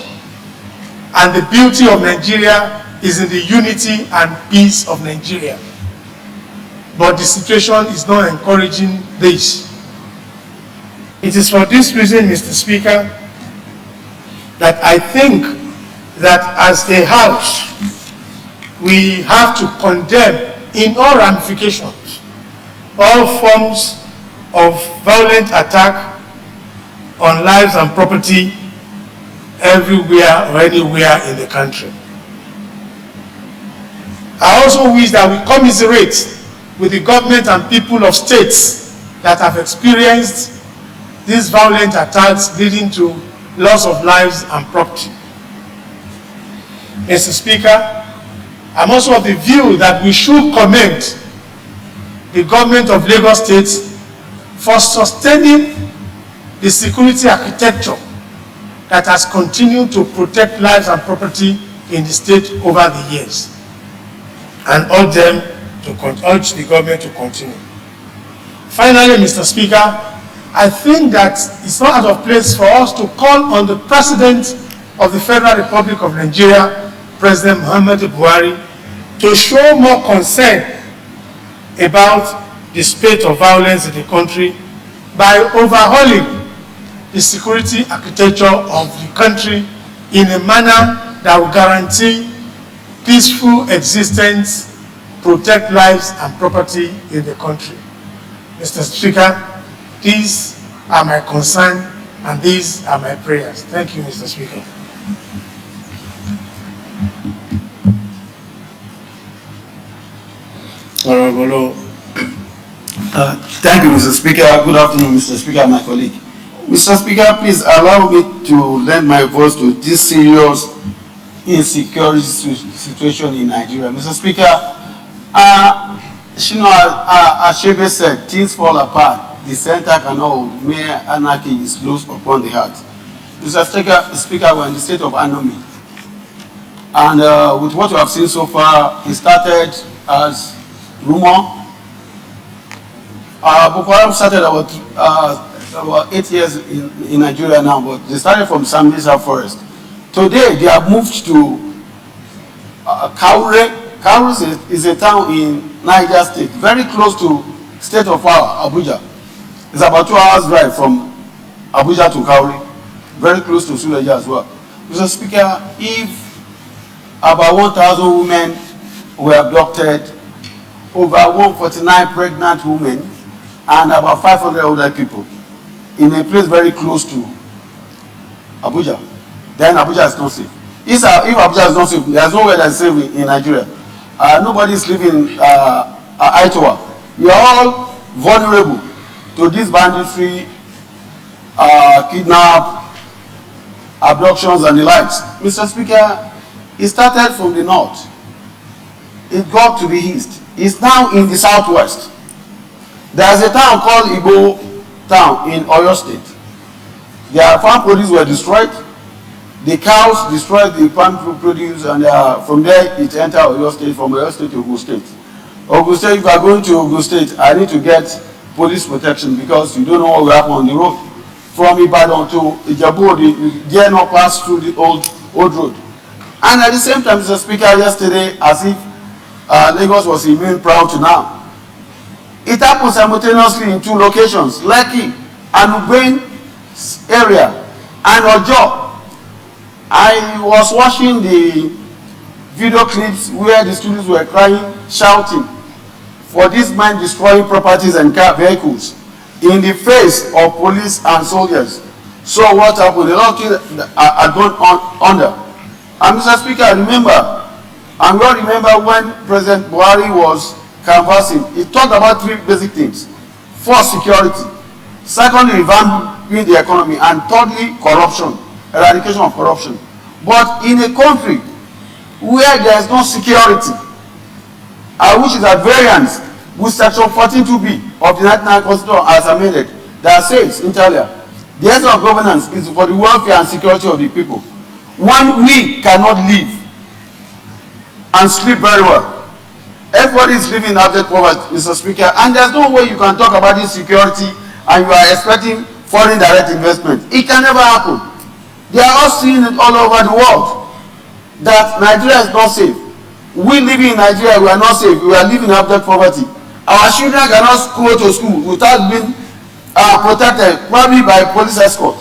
and the beauty of Nigeria is in the unity and peace of Nigeria. But the situation is not encouraging this. It is for this reason, Mr. Speaker, that I think that as a House, we have to condemn in all ramifications all forms of violent attack on lives and property everywhere or anywhere in the country. I also wish that we commiserate with the government and people of states that have experienced these violent attacks leading to loss of lives and property. Mr. Speaker, I'm also of the view that we should commend the government of Lagos State for sustaining the security architecture that has continued to protect lives and property in the state over the years, and urge the government to continue. Finally, Mr. Speaker, I think that it's not out of place for us to call on the President of the Federal Republic of Nigeria, President Muhammadu Buhari, to show more concern about the spate of violence in the country by overhauling the security architecture of the country in a manner that will guarantee peaceful existence, protect lives and property in the country. Mr. Speaker, these are my concerns and these are my prayers. Thank you, Mr. Speaker. Honorable, Thank you, Mr. Speaker. Good afternoon, Mr. Speaker, my colleague. Mr. Speaker, please allow me to lend my voice to this serious insecurity situation in Nigeria. Mr. Speaker, Ashebe said, things fall apart. The center cannot hold. Mere anarchy is loose upon the heart. Mr. Speaker, we're in the state of anarchy. And with what we have seen so far, it started as rumor. Boko Haram started about 8 years in Nigeria now, but they started from Sambisa Forest. Today, they have moved to Kaure. Kaure is a town in Niger State, very close to state of power, Abuja. It's about 2 hours drive from Abuja to Kaure, very close to Suleja as well. Mr. Speaker, if about 1,000 women were abducted, over 149 pregnant women, and about 500 older people in a place very close to Abuja, then Abuja is not safe. If Abuja is not safe, there's nowhere that's safe in Nigeria. Nobody is living in Aitowa. We are all vulnerable to this banditry, kidnap, abductions, and the likes. Mr. Speaker, it started from the north. It got to the east. It's now in the southwest. There's a town called Igbo town in Oyo State. Their farm produce were destroyed. The cows destroyed the farm produce, and from there it entered Oyo State, from Oyo State to Ogun State. Ogun State, if you are going to Ogun State, I need to get police protection because you don't know what will happen on the road. From Ibadan to Ijebu, you dare not pass through the old road. And at the same time, Mr. Speaker, yesterday, as if Lagos was immune proud to now, it happened simultaneously in 2 locations, Lekki and Ugben area and Ojo. I was watching the video clips where the students were crying, shouting for this man destroying properties and car vehicles in the face of police and soldiers. So what happened? A lot of things are gone under. And Mr. Speaker, I remember when President Buhari was canvassing, he talked about 3 basic things. First, security. Secondly, revamping the economy. And thirdly, corruption, eradication of corruption. But in a country where there is no security, which is at variance with Section 14(2)b of the 1999 Constitution as amended, that says, inter alia, the essence of governance is for the welfare and security of the people. When we cannot live and sleep very well, everybody is living in abject poverty, Mr. Speaker, and there's no way you can talk about insecurity and you are expecting foreign direct investment. It can never happen. They are all seeing it all over the world that Nigeria is not safe. We living in Nigeria, we are not safe. We are living in abject poverty. Our children cannot go to school without being protected, probably by police escort.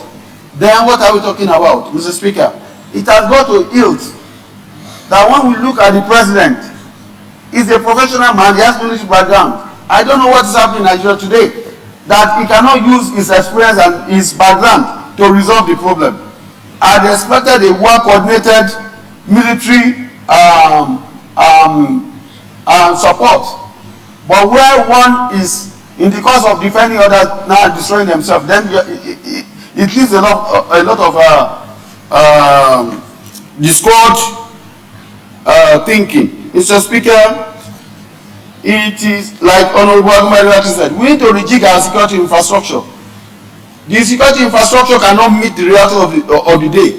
Then what are we talking about, Mr. Speaker? It has got to yield that when we look at the president, he's a professional man, he has military background. I don't know what is happening in Nigeria today, that he cannot use his experience and his background to resolve the problem. I'd expected a well-coordinated military support. But where one is in the course of defending others, now destroying themselves, then it leaves a lot of discord thinking. Mr. Speaker, it is like Honorable Agumari said, we need to rejig our security infrastructure. The security infrastructure cannot meet the reality of the day.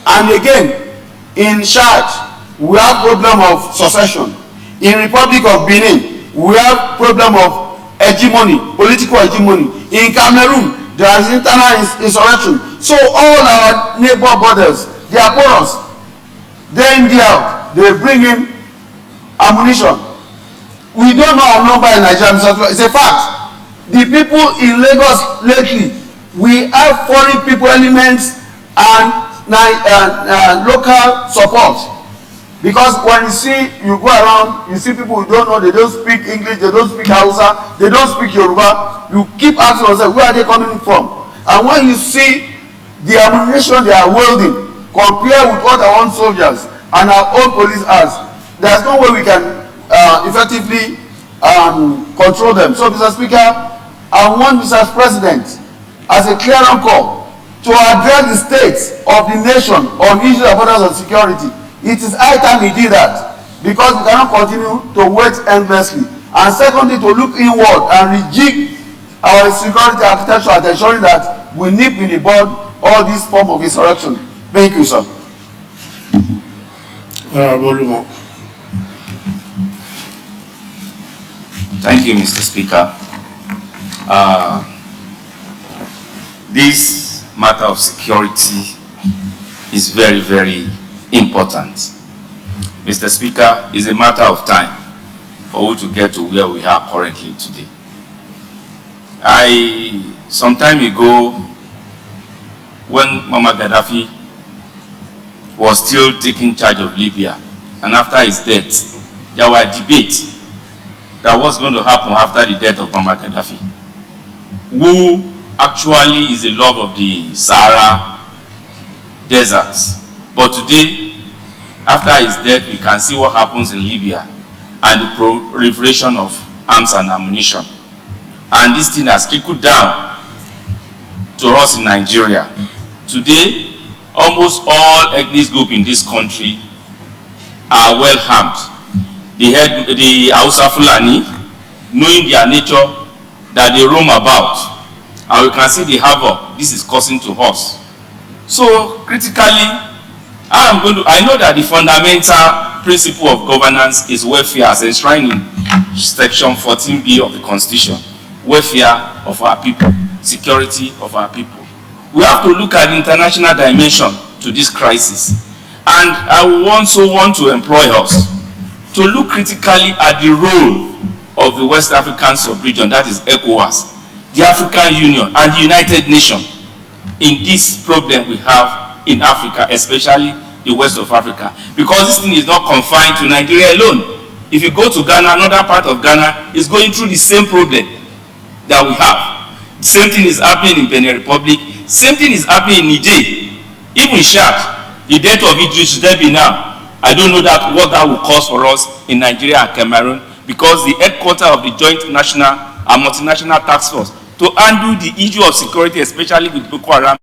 And again, in Chad, we have problem of succession. In Republic of Benin, we have problem of hegemony, political hegemony. In Cameroon, there is internal insurrection. So all our neighbor borders, they are porous. Day in, day out, they bring in ammunition. We don't know our number in Nigeria. It's a fact. The people in Lagos lately, we have foreign people elements and local support. Because when you go around, you see people who don't know, they don't speak English, they don't speak Hausa, they don't speak Yoruba. You keep asking yourself, where are they coming from? And when you see the ammunition they are wielding, compared with what our own soldiers and our own police has, there's no way we can effectively control them. So, Mr. Speaker, I want Mr. President, as a clearing call, to address the state of the nation on issues of borders and security. It is high time we did that, because we cannot continue to wait endlessly. And secondly, to look inward and rejig our security architecture and ensuring that we nip in the bud all these form of insurrection. Thank you, sir. Thank you, Mr. Speaker. This matter of security is very, very important. Mr. Speaker, it's a matter of time for we to get to where we are currently today. Some time ago, when Muammar Gaddafi was still taking charge of Libya, and after his death, there were debates that what's going to happen after the death of Muammar Gaddafi. Who actually is the lord of the Sahara deserts. But today, after his death, we can see what happens in Libya and the proliferation of arms and ammunition. And this thing has trickled down to us in Nigeria. Today, almost all ethnic groups in this country are well armed. The Hausa Fulani, knowing their nature, that they roam about, and we can see the havoc this is causing to us. So critically, I know that the fundamental principle of governance is welfare as enshrined in section 14B of the Constitution. Welfare of our people, security of our people. We have to look at the international dimension to this crisis. And I also want to employ us to look critically at the role of the West African sub-region, that is ECOWAS, the African Union, and the United Nations in this problem we have in Africa, especially the west of Africa. Because this thing is not confined to Nigeria alone. If you go to Ghana, another part of Ghana is going through the same problem that we have. The same thing is happening in Benin Republic. Same thing is happening in Niger. Even Chad, the death of Idris Deby now, I don't know what that will cause for us in Nigeria and Cameroon, because the headquarters of the joint national and multinational task force to handle the issue of security, especially with Boko Haram.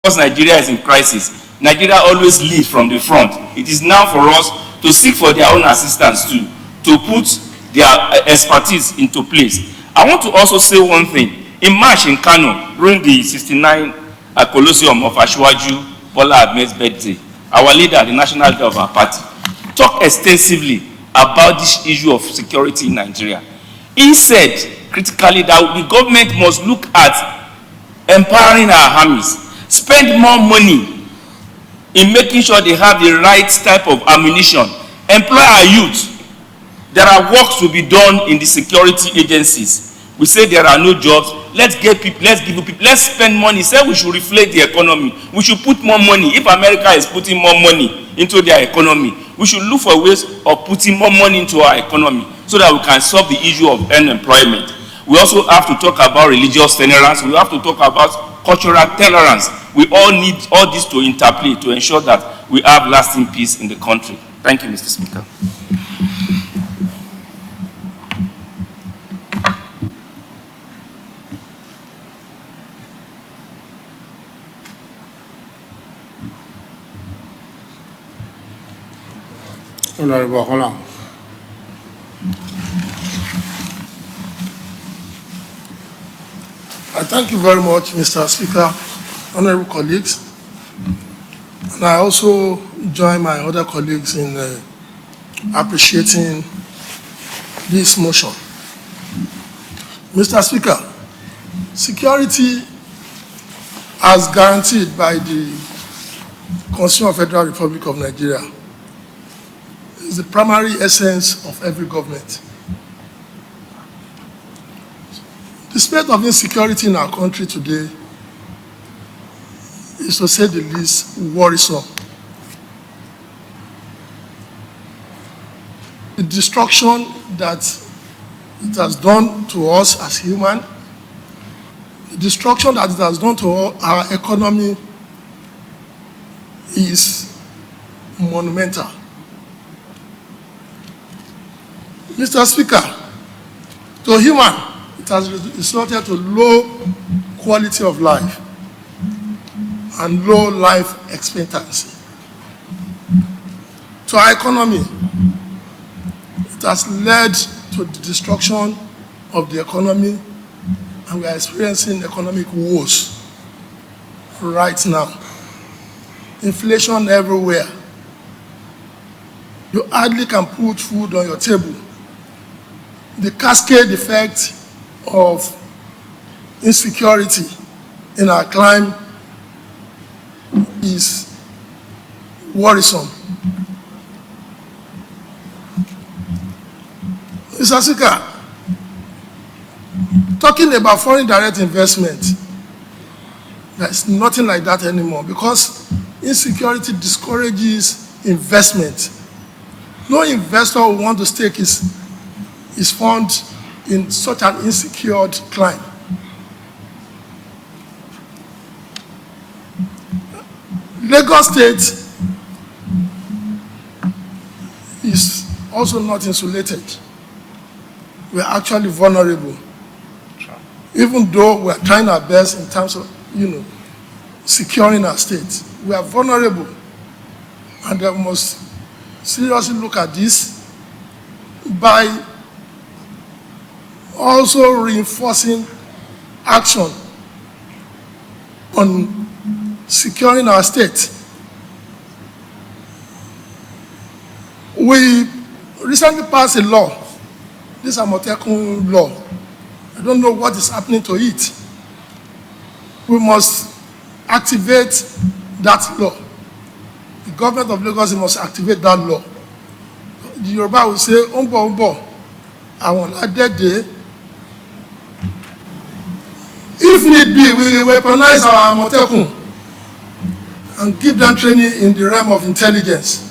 Because Nigeria is in crisis, Nigeria always leads from the front. It is now for us to seek for their own assistance to put their expertise into place. I want to also say one thing. In March in Kano, during the 69th Colosseum of Asiwaju Bola Ahmed's birthday, our leader, the national leader of our party, talked extensively about this issue of security in Nigeria. He said critically that the government must look at empowering our armies, spend more money in making sure they have the right type of ammunition, employ our youth. There are works to be done in the security agencies. We say there are no jobs. Let's get people, let's give people, let's spend money. Say we should reflate the economy. We should put more money. If America is putting more money into their economy, we should look for ways of putting more money into our economy so that we can solve the issue of unemployment. We also have to talk about religious tolerance. We have to talk about cultural tolerance. We all need all this to interplay to ensure that we have lasting peace in the country. Thank you, Mr. Speaker. Honorable Holland. I thank you very much, Mr. Speaker, honorable colleagues. And I also join my other colleagues in appreciating this motion. Mr. Speaker, security as guaranteed by the Constitution of the Federal Republic of Nigeria is the primary essence of every government. The state of insecurity in our country today is, to say the least, worrisome. The destruction that it has done to us as humans the destruction that it has done to our economy is monumental. Mr. Speaker, to human, it has resulted to low quality of life and low life expectancy. To our economy, it has led to the destruction of the economy, and we are experiencing economic woes right now. Inflation everywhere. You hardly can put food on your table. The cascade effect of insecurity in our climate is worrisome. Mr. Speaker, talking about foreign direct investment, there's nothing like that anymore because insecurity discourages investment. No investor will want to stake his fund in such an insecure climate. Lagos State is also not insulated. We are actually vulnerable. Even though we are trying our best in terms of, securing our state, we are vulnerable. And we must seriously look at this by also reinforcing action on securing our state. We recently passed a law, this Amotekun law. I don't know what is happening to it. We must activate that law. The government of Lagos must activate that law. The Yoruba will say, Ombo, I want a dead day. If need be, we will weaponize our Amotekun and give them training in the realm of intelligence.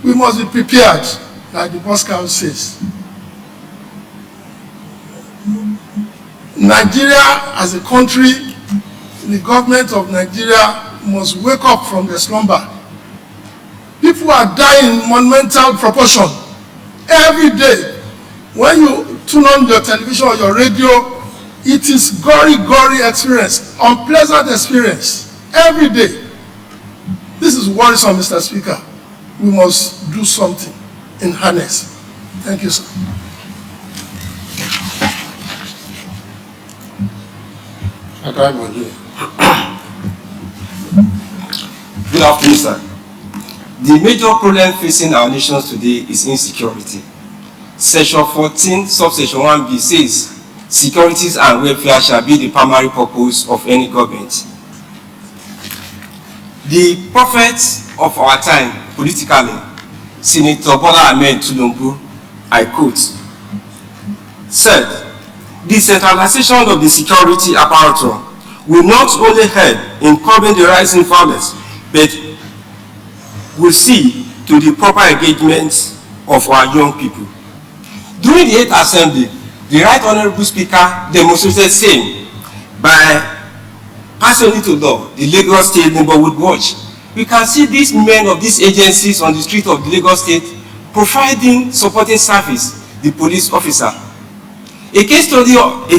We must be prepared, like the Boss Scout says. Nigeria as a country, the government of Nigeria must wake up from their slumber. People are dying in monumental proportion every day. When you tune on your television or your radio, it is gory experience, unpleasant experience every day. This is worrisome, Mr. Speaker. We must do something in harness. Thank you, sir. Good afternoon, sir. The major problem facing our nations today is insecurity. Section 14, subsection 1b says, securities and welfare shall be the primary purpose of any government. The prophet of our time, politically, Senator Bola Ahmed Tinubu, I quote, said, the centralization of the security apparatus will not only help in curbing the rising violence, but will see to the proper engagement of our young people. During the 8th Assembly, the Right Honourable Speaker demonstrated same by passing into law the Lagos State Neighborhood Watch. We can see these men of these agencies on the street of the Lagos State providing supporting service, the police officer. A case study of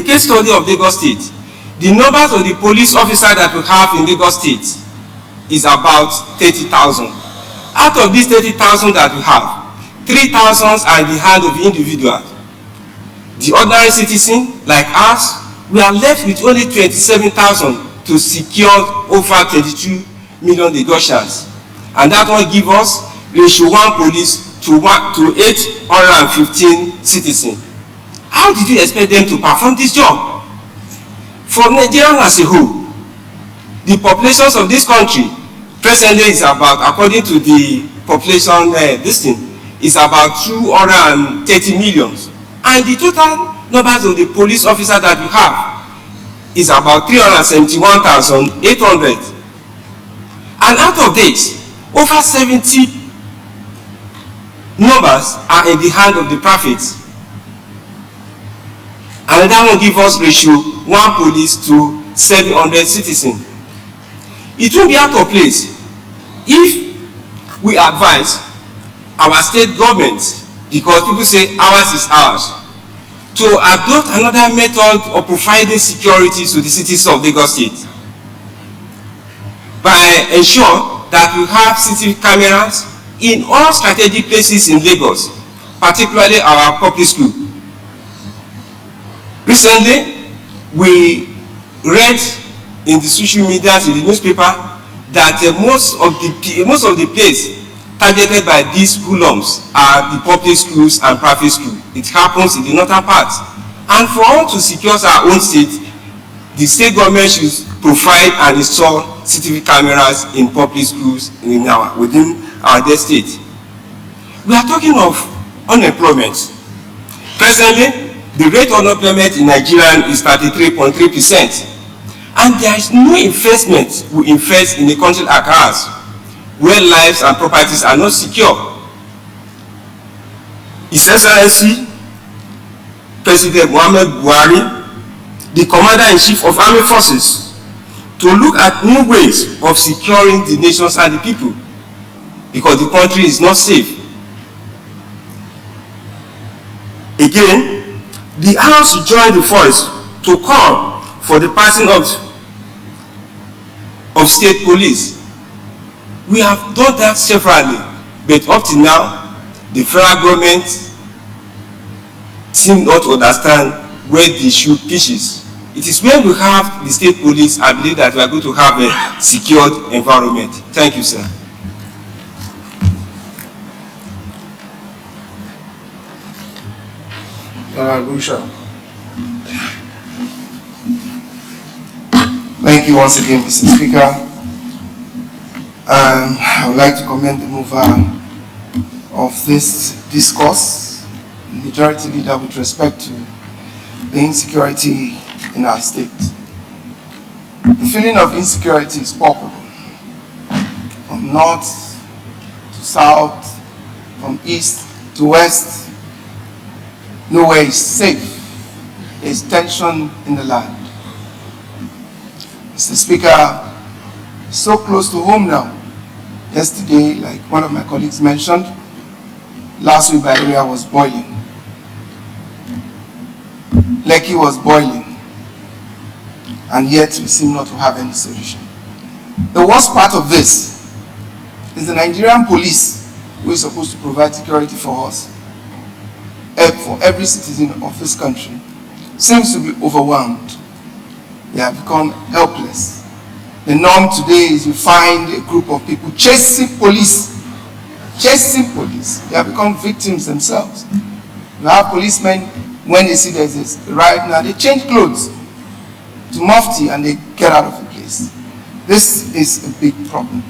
Lagos State, the numbers of the police officers that we have in Lagos State is about 30,000. Out of these 30,000 that we have, 3,000 are in the hand of the individual. The ordinary citizen, like us, we are left with only 27,000 to secure over 22 million Lagosians. And that will give us ratio 1 police to 815 citizens. How did you expect them to perform this job? For Nigeria as a whole, the populations of this country presently is about, according to the population is about 230 million. And the total numbers of the police officers that we have is about 371,800. And out of this, over 70 numbers are in the hand of the prophets. And that will give us ratio 1 one police to 700 citizens. It will be out of place if we advise our state governments, because people say ours is ours, to adopt another method of providing security to the citizens of Lagos State by ensure that we have CCTV cameras in all strategic places in Lagos, particularly our public school. Recently, we read in the social media, in the newspaper, that most of the places targeted by these hoodlums are the public schools and private schools. It happens in the northern part. And for us to secure our own state, the state government should provide and install CCTV cameras in public schools within our state. We are talking of unemployment. Presently, the rate of unemployment in Nigeria is 33.3%. And there is no investment we invest in a country like ours, where lives and properties are not secure. His Excellency President Muhammad Buhari, the Commander-in-Chief of Army Forces, to look at new ways of securing the nations and the people, because the country is not safe. Again, the House should join the voice to call for the passing of state police. We have done that severally, but up to now, the federal government seems not to understand where the shoe pitches. It is when we have the state police, I believe that we are going to have a secured environment. Thank you, sir. Thank you once again, Mr. Speaker. I would like to commend the mover of this discourse, Majority Leader, with respect to the insecurity in our state. The feeling of insecurity is palpable. From north to south, from east to west, nowhere is safe. There is tension in the land. Mr. Speaker, so close to home now. Yesterday, like one of my colleagues mentioned, last week my area was boiling. Lekki was boiling. And yet we seem not to have any solution. The worst part of this is the Nigerian police, who is supposed to provide security for us, for every citizen of this country, seems to be overwhelmed. They have become helpless. The norm today is you find a group of people chasing police. Chasing police. They have become victims themselves. You have policemen, when they see there's this riot now, they change clothes to mufti and they get out of the place. This is a big problem.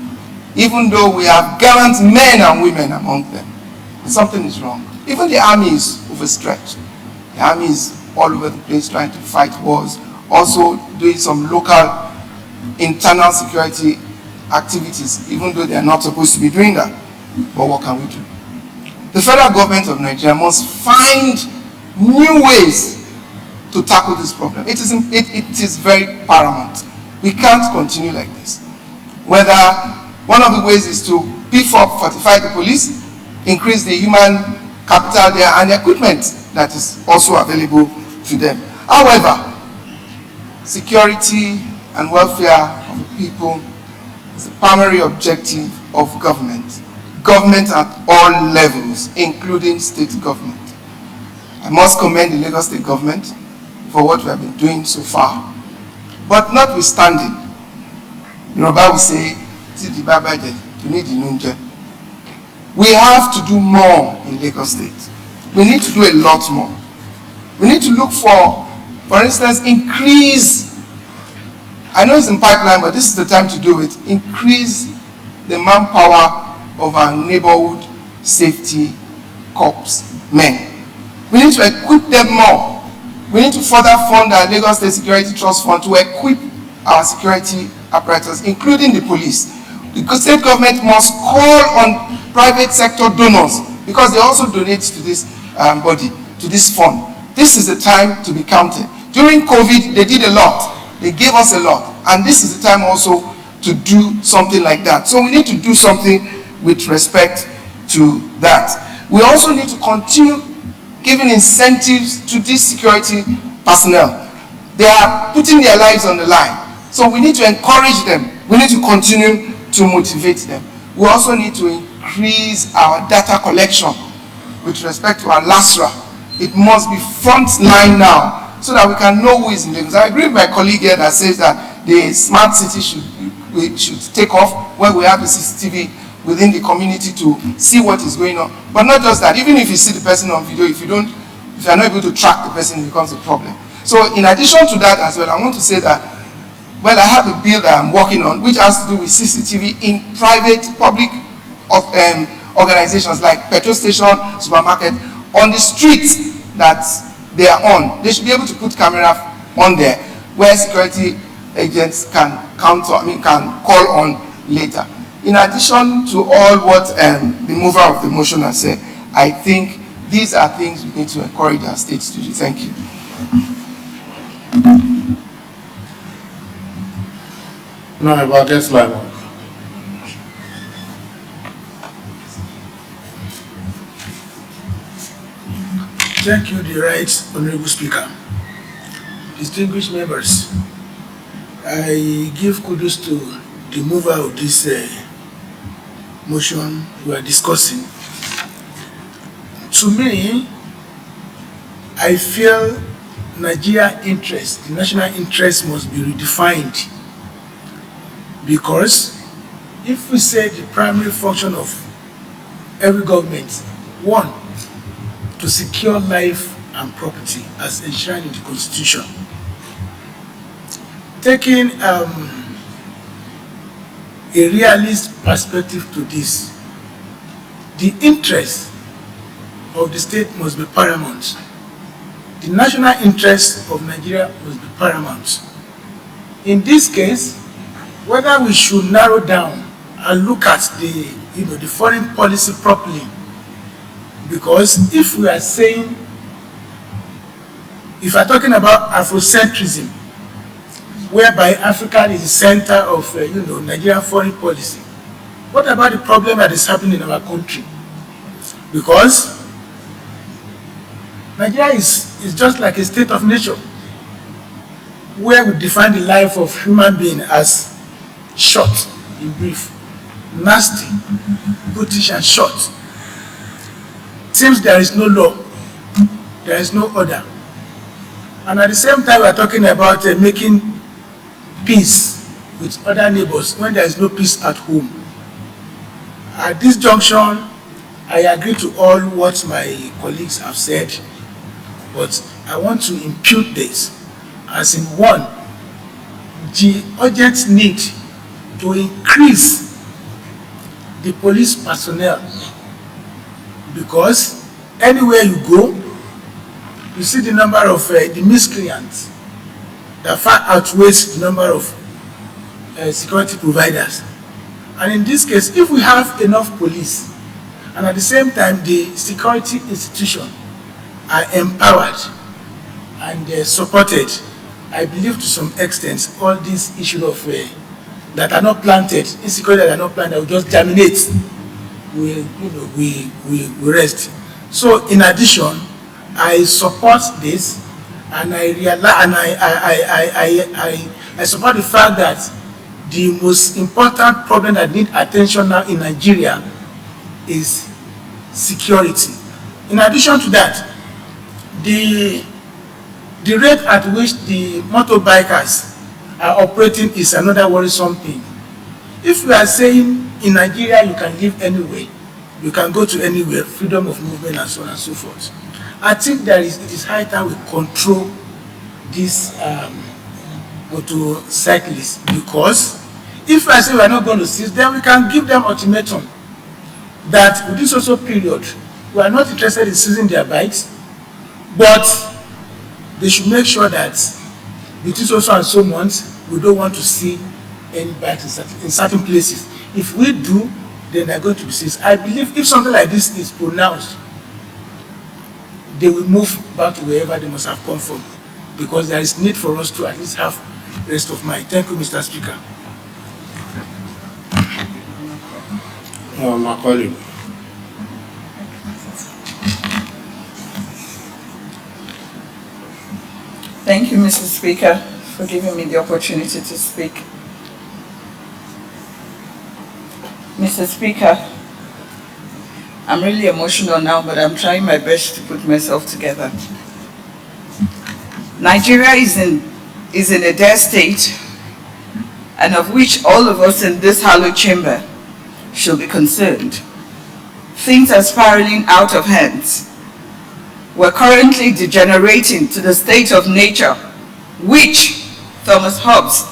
Even though we have gallant men and women among them, something is wrong. Even the army is overstretched. The army is all over the place trying to fight wars, also doing some local internal security activities, even though they are not supposed to be doing that. But what can we do? The federal government of Nigeria must find new ways to tackle this problem. It is very paramount. We can't continue like this. Whether one of the ways is to beef up, fortify the police, increase the human capital there and the equipment that is also available to them. However, security and welfare of the people is the primary objective of government. Government at all levels, including state government. I must commend the Lagos State government for what we have been doing so far. But notwithstanding, Yoruba will say, we have to do more in Lagos State. We need to do a lot more. We need to look for instance, increase, I know it's in pipeline, but this is the time to do it, increase the manpower of our neighborhood safety corps men. We need to equip them more. We need to further fund our Lagos State Security Trust Fund to equip our security apparatus, including the police. The state government must call on private sector donors because they also donate to this body, to this fund. This is the time to be counted. During COVID, they did a lot. They gave us a lot. And this is the time also to do something like that. So we need to do something with respect to that. We also need to continue giving incentives to these security personnel. They are putting their lives on the line. So we need to encourage them. We need to continue to motivate them. We also need to increase our data collection with respect to our LSHA. It must be front line now so that we can know who is in Lagos. I agree with my colleague here that says that the smart city should take off where we have the CCTV within the community to see what is going on. But not just that, even if you see the person on video, if you are not able to track the person, it becomes a problem. So in addition to that as well, I want to say that, well, I have a bill that I'm working on which has to do with CCTV in private, public organizations like petrol station, supermarket, on the streets that they are on. They should be able to put camera on there where security agents can can call on later. In addition to all what the mover of the motion has said, I think these are things we need to encourage our states to do. Thank you. Now about this line. Thank you, the right Honorable Speaker. Distinguished members, I give kudos to the mover of this motion we are discussing. To me, I feel Nigeria interest, the national interest must be redefined, because if we say the primary function of every government, one, to secure life and property as enshrined in the Constitution, taking a realist perspective to this, the interest of the state must be paramount. The national interest of Nigeria must be paramount. In this case, whether we should narrow down and look at the foreign policy properly, because if we are saying, if we are talking about Afrocentrism, whereby Africa is the center of Nigerian foreign policy, what about the problem that is happening in our country? Because Nigeria is just like a state of nature, where we define the life of human being as short, in brief, nasty, brutish and short. Seems there is no law, there is no order. And at the same time we are talking about making peace with other neighbors when there is no peace at home. At this junction, I agree to all what my colleagues have said, but I want to impute this as in one, the urgent need to increase the police personnel, because anywhere you go, you see the number of the miscreants that far outweighs the number of security providers. And in this case, if we have enough police, and at the same time the security institutions are empowered and supported, I believe to some extent all these issues of that are not planted, insecurity that are not planted, will just germinate. We rest. So in addition, I support this, and I realize, and I support the fact that the most important problem that needs attention now in Nigeria is security. In addition to that, the rate at which the motorbikers are operating is another worrisome thing. If we are saying in Nigeria you can live anywhere, you can go to anywhere, freedom of movement and so on and so forth, I think it is high time we control these motorcyclists, because if I say we are not going to seize them, we can give them ultimatum that with this also period, we are not interested in seizing their bikes, but they should make sure that between so and so months, we don't want to see any bikes in certain places. If we do, then they're going to be seized. I believe if something like this is pronounced, they will move back to wherever they must have come from. because there is need for us to at least have rest of mind. Thank you, Mr. Speaker. My colleague. Thank you, Mr. Speaker, for giving me the opportunity to speak. Mr. Speaker, I'm really emotional now, but I'm trying my best to put myself together. Nigeria is in a dire state, and of which all of us in this hallowed chamber should be concerned. Things are spiraling out of hands. We're currently degenerating to the state of nature, which Thomas Hobbes,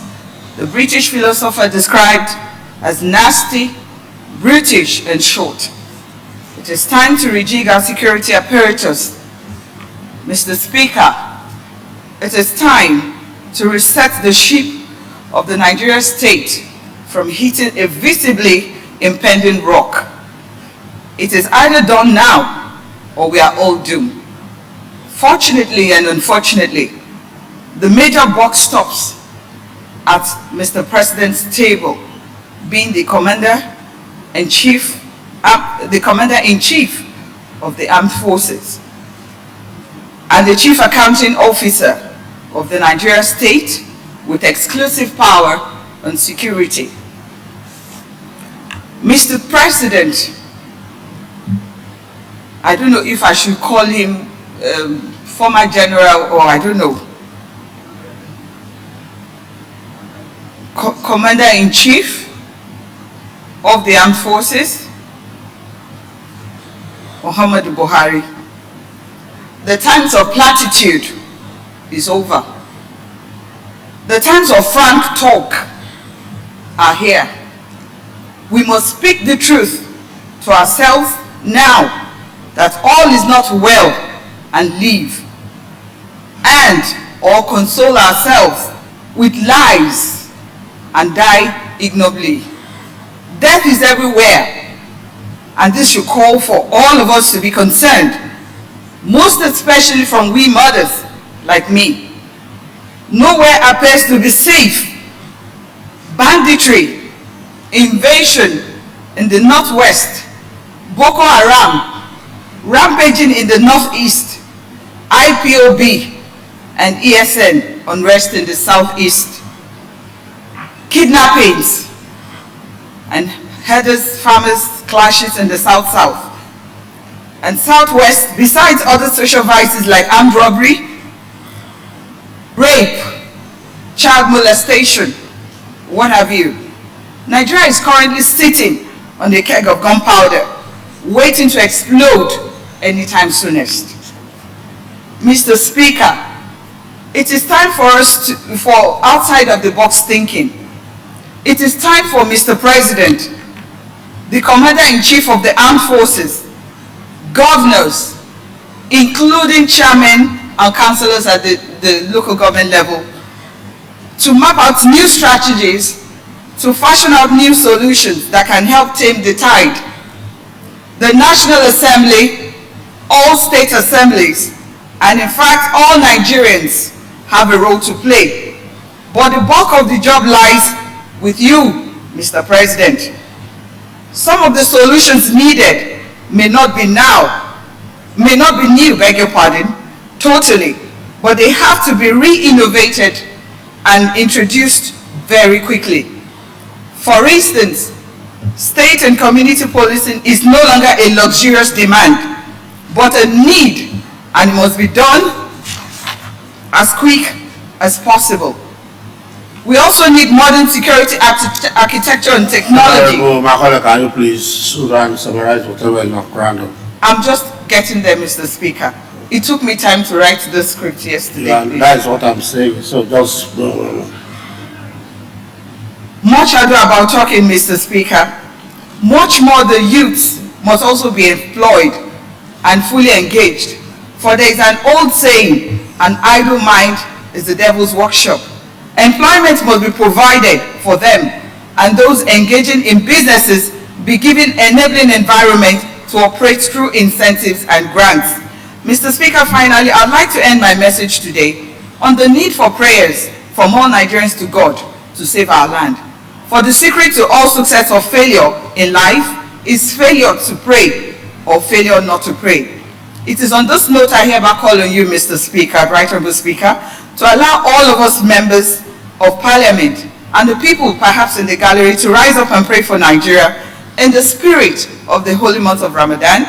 the British philosopher, described as nasty, brutish, and short. It is time to rejig our security apparatus. Mr. Speaker, it is time to reset the ship of the Nigerian state from hitting a visibly impending rock. It is either done now or we are all doomed. Fortunately and unfortunately, the major buck stops at Mr. President's table, being the Commander-in-Chief of the Armed Forces and the Chief Accounting Officer of the Nigeria State with exclusive power on security. Mr. President, I don't know if I should call him former general or I don't know, Commander-in-Chief of the Armed Forces, Muhammadu Buhari. The times of platitude is over. The times of frank talk are here. We must speak the truth to ourselves now that all is not well and live, and or console ourselves with lies and die ignobly. Death is everywhere, and this should call for all of us to be concerned, most especially from we mothers like me. Nowhere appears to be safe. Banditry, invasion in the northwest, Boko Haram, rampaging in the northeast, IPOB and ESN unrest in the southeast, kidnappings and herders, farmers clashes in the south-south and southwest, besides other social vices like armed robbery, rape, child molestation, what have you. Nigeria is currently sitting on a keg of gunpowder, waiting to explode anytime soonest. Mr. Speaker, it is time for us for outside of the box thinking. It is time for Mr. President, the Commander-in-Chief of the Armed Forces, governors, including chairmen and councillors at the local government level, to map out new strategies, to fashion out new solutions that can help tame the tide. The National Assembly, all state assemblies, and in fact all Nigerians have a role to play. But the bulk of the job lies with you, Mr. President. Some of the solutions needed may not be new, beg your pardon, totally, but they have to be re-innovated and introduced very quickly. For instance, state and community policing is no longer a luxurious demand, but a need, and it must be done as quick as possible. We also need modern security architecture and technology. Macaulay, can you please summarize whatever you have grounded? I'm just getting there, Mr. Speaker. It took me time to write the script yesterday. Yeah, that is what I'm saying, so just... Much ado about talking, Mr. Speaker. Much more the youth must also be employed and fully engaged. For there is an old saying, an idle mind is the devil's workshop. Employment must be provided for them, and those engaging in businesses be given enabling environment to operate through incentives and grants. Mr. Speaker, finally, I'd like to end my message today on the need for prayers from all Nigerians to God to save our land. For the secret to all success or failure in life is failure to pray or failure not to pray. It is on this note I hereby call on you, Mr. Speaker, Right Honourable Speaker, to allow all of us members of Parliament and the people perhaps in the gallery to rise up and pray for Nigeria in the spirit of the holy month of Ramadan,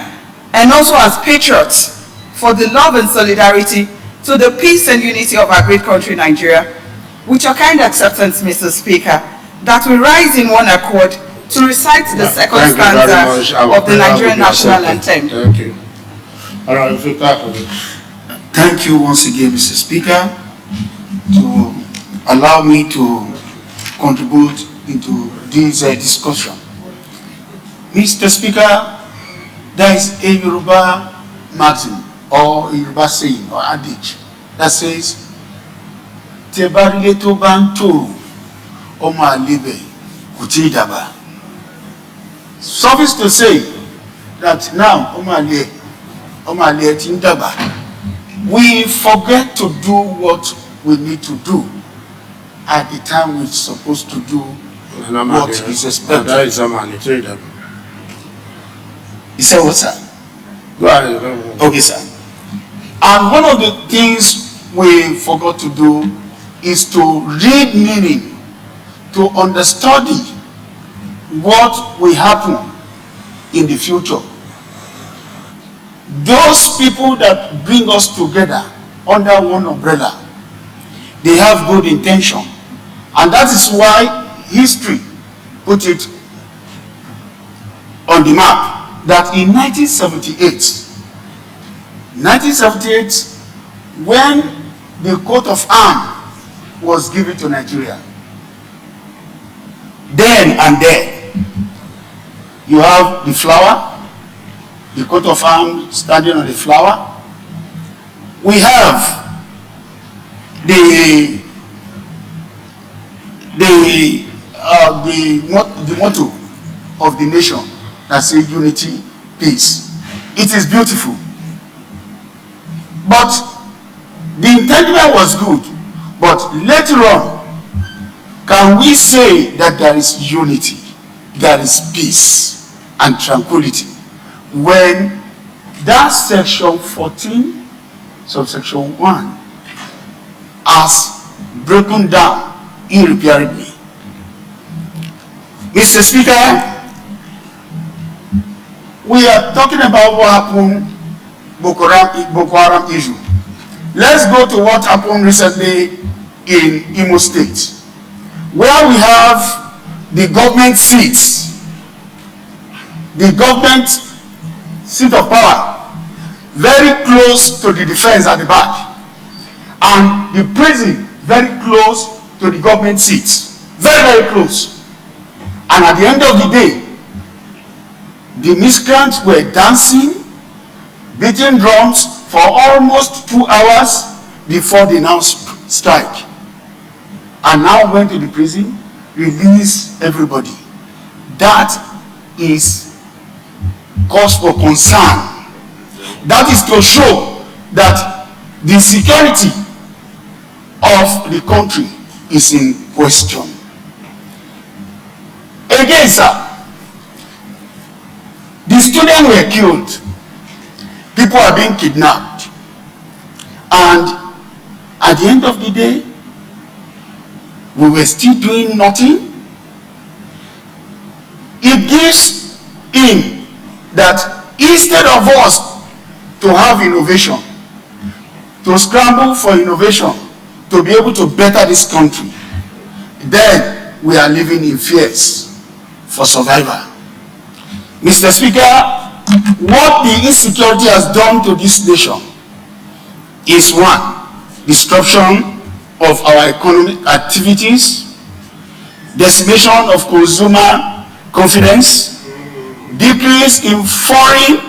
and also as patriots for the love and solidarity to the peace and unity of our great country, Nigeria. With your kind acceptance, Mr. Speaker, that we rise in one accord to recite the second stanza of the Nigerian national anthem. Thank you. All right, Thank you once again, Mr. Speaker, to allow me to contribute into this discussion. Mr. Speaker, there is a Yoruba maxim or a Yoruba saying or adage that says, Tebarile to bantu Oma libe kutidaba. Suffice to say that now Oma le tindaba, we forget to do what we need to do at the time we're supposed to do what is expected. He said, what, sir? Go ahead. Okay, sir. And one of the things we forgot to do is to read meaning, to understudy what will happen in the future. Those people that bring us together under one umbrella, they have good intention. And that is why history put it on the map that in 1978, when the coat of arms was given to Nigeria, then and there, you have the flower, the coat of arms standing on the flower. We have the motto of the nation that says unity, peace. It is beautiful. But the intention was good. But later on, can we say that there is unity, there is peace and tranquility when that section 14, subsection 1 has broken down irreparably? Mr. Speaker, we are talking about what happened Boko Haram issue. Let's go to what happened recently in Imo State, where we have the government seats, the government seat of power, very close to the defense at the back, and the prison very close to the government seats, very, very close. And at the end of the day, the miscreants were dancing, beating drums for almost 2 hours before they now strike. And now went to the prison, release everybody. That is cause for concern. That is to show that the security of the country is in question. Again, sir, the students were killed. People are being kidnapped. And at the end of the day, we were still doing nothing. It gives in that instead of us to have innovation, to scramble for innovation, to be able to better this country, then we are living in fears for survival. Mr. Speaker, what the insecurity has done to this nation is one, disruption of our economic activities, decimation of consumer confidence, decrease in foreign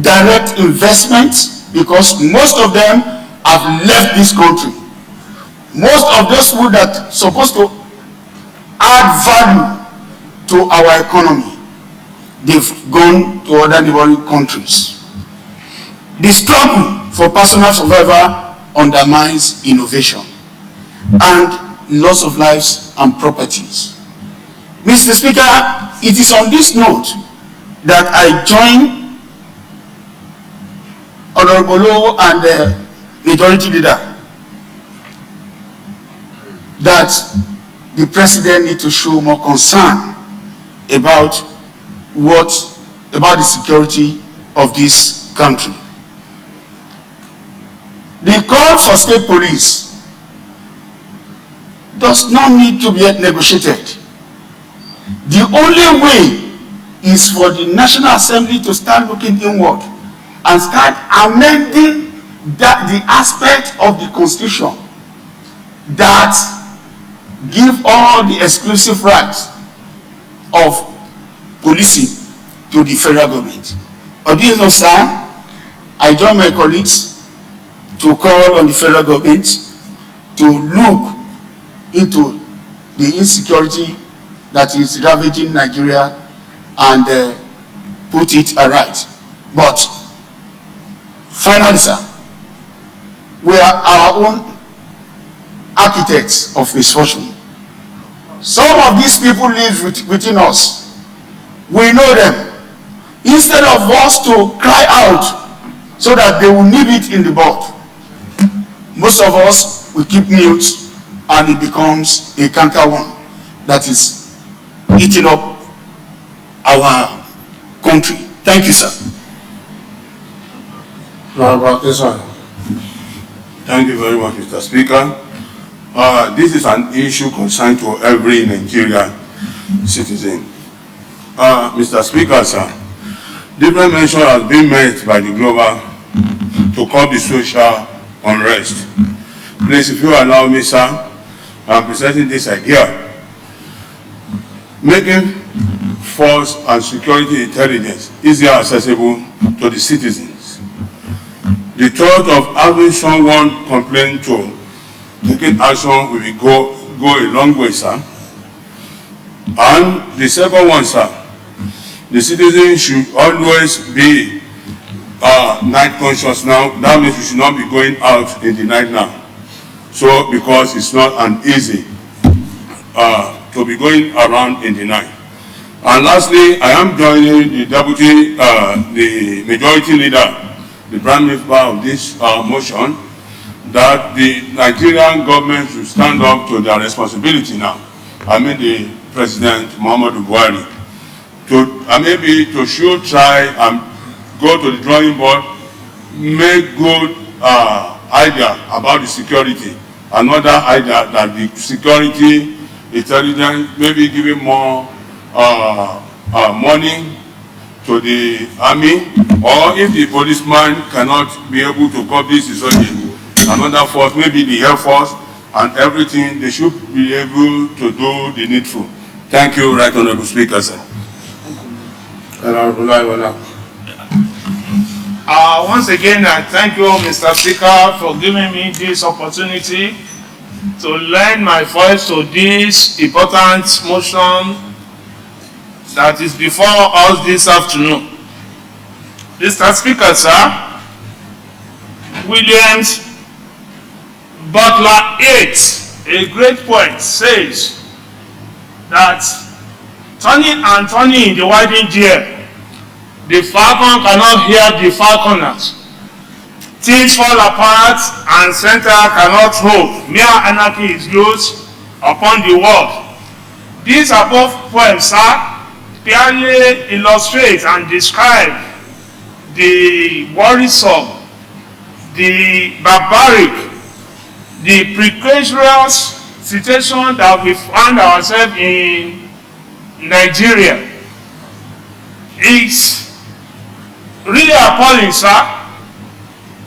direct investment, because most of them have left this country. Most of those people that are supposed to add value to our economy, they've gone to other neighboring countries. The struggle for personal survival undermines innovation and loss of lives and properties. Mr. Speaker, it is on this note that I join Honorable Lowo and the Majority Leader that the President needs to show more concern about the security of this country. The call for state police does not need to be negotiated. The only way is for the National Assembly to start looking inward and start amending the aspect of the Constitution that give all the exclusive rights of policing to the federal government. On this note, sir, I join my colleagues to call on the federal government to look into the insecurity that is ravaging Nigeria and put it aright. But finally, sir, we are our own architects of misfortune. Some of these people live within us. We know them. Instead of us to cry out so that they will nip it in the bud, most of us will keep mute and it becomes a canker worm that is eating up our country. Thank you, sir. Thank you very much, Mr. Speaker. This is an issue concerned to every Nigerian citizen. Mr. Speaker, sir, different measures have been made by the global to curb the social unrest. Please, if you allow me, sir, I'm presenting this idea. Making force and security intelligence easier accessible to the citizens. The thought of having someone complain to taking action will go a long way, sir. And the second one, sir, the citizens should always be night conscious now. That means we should not be going out in the night now. So, because it's not an easy to be going around in the night. And lastly, I am joining the the majority leader, the prime minister of this motion, that the Nigerian government should stand up to their responsibility now. I mean the President Muhammadu Buhari, maybe to should try and go to the drawing board, make good idea about the security. Another idea that the security intelligence, maybe giving more money to the army, or if the policeman cannot be able to cope this is another force, maybe the Air Force and everything, they should be able to do the needful. Thank you, Right Honorable Speaker, sir. Once again, I thank you, Mr. Speaker, for giving me this opportunity to lend my voice to this important motion that is before us this afternoon. Mr. Speaker, sir, Williams Butler 8, a great poet, says that turning in the winding deer, the falcon cannot hear the falconers. Things fall apart and center cannot hold. Mere anarchy is loose upon the world. These above poems, sir, clearly illustrate and describe the worrisome, the barbaric, the precarious situation that we find ourselves in Nigeria. It's really appalling, sir,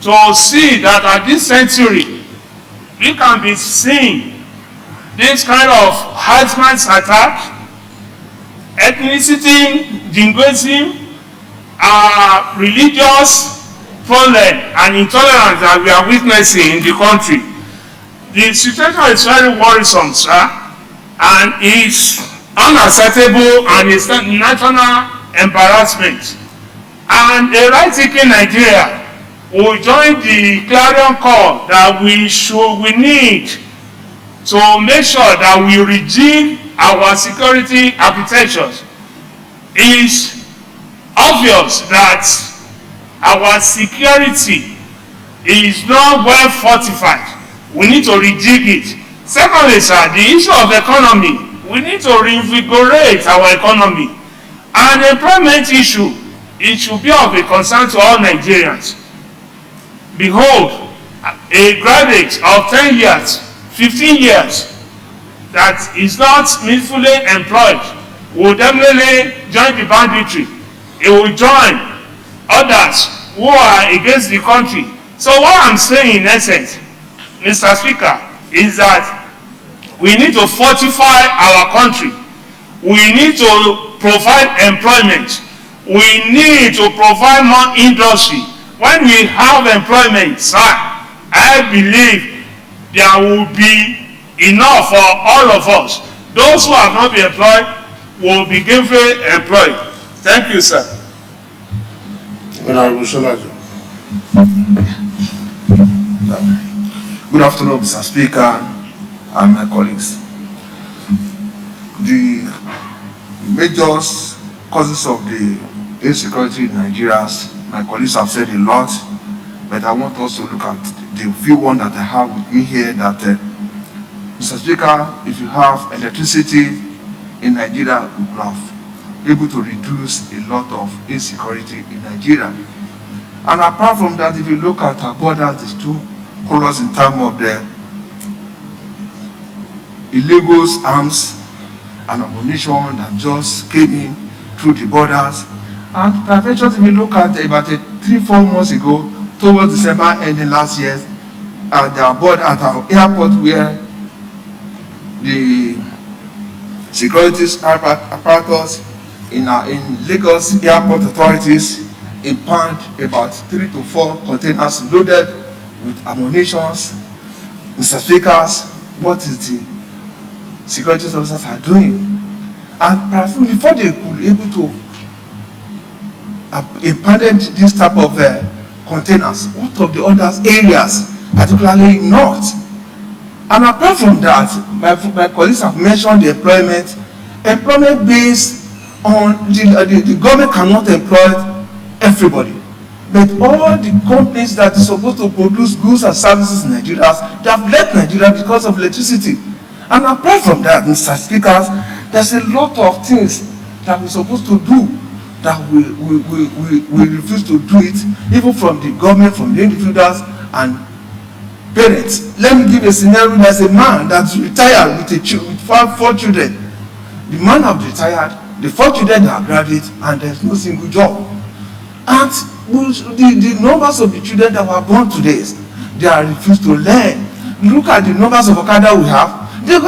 to see that at this century we can be seeing this kind of herdsman's attack, ethnicity, jingoism, religious problem and intolerance that we are witnessing in the country. The situation is very worrisome, sir, and it's unacceptable and it's a national embarrassment. And a right-thinking Nigeria will join the clarion call that we need to make sure that we rejig our security architectures. It's obvious that our security is not well fortified. We need to rejig it. Secondly, sir, the issue of economy, we need to reinvigorate our economy. And the employment issue, it should be of a concern to all Nigerians. Behold, a graduate of 10 years, 15 years, that is not meaningfully employed will definitely join the banditry. It will join others who are against the country. So what I'm saying in essence, Mr. Speaker, is that we need to fortify our country. We need to provide employment. We need to provide more industry. When we have employment, sir, I believe there will be enough for all of us. Those who have not been employed will be gainfully employed. Thank you, sir. Good afternoon, Mr. Speaker and my colleagues. The major causes of the insecurity in Nigeria, my colleagues have said a lot, but I want us to look at the few ones that I have with me here that, Mr. Speaker, if you have electricity in Nigeria, we could have able to reduce a lot of insecurity in Nigeria. And apart from that, if you look at our borders, there's two colors in terms of the illegal arms and ammunition that just came in through the borders. And prevention, if you look at about 3-4 months ago, towards December ending last year, at our board at our airport where the security apparatus in Lagos airport authorities impound about 3 to 4 containers loaded with ammunitions. Mr. Speakers, what is the security officers are doing? And before they could be able to impound this type of containers, what of the other areas, particularly north? And apart from that, my colleagues have mentioned the employment based on the government cannot employ everybody. But all the companies that are supposed to produce goods and services in Nigeria, they have left Nigeria because of electricity. And apart from that, Mr. Speakers, there's a lot of things that we're supposed to do that we refuse to do it, even from the government, from the individuals and parents. Let me give a scenario. There's a man that's retired with 4 children. The man have retired, the 4 children are graduates, and there's no single job. And the numbers of the children that were born today, they are refused to learn. Look at the numbers of Okada we have. They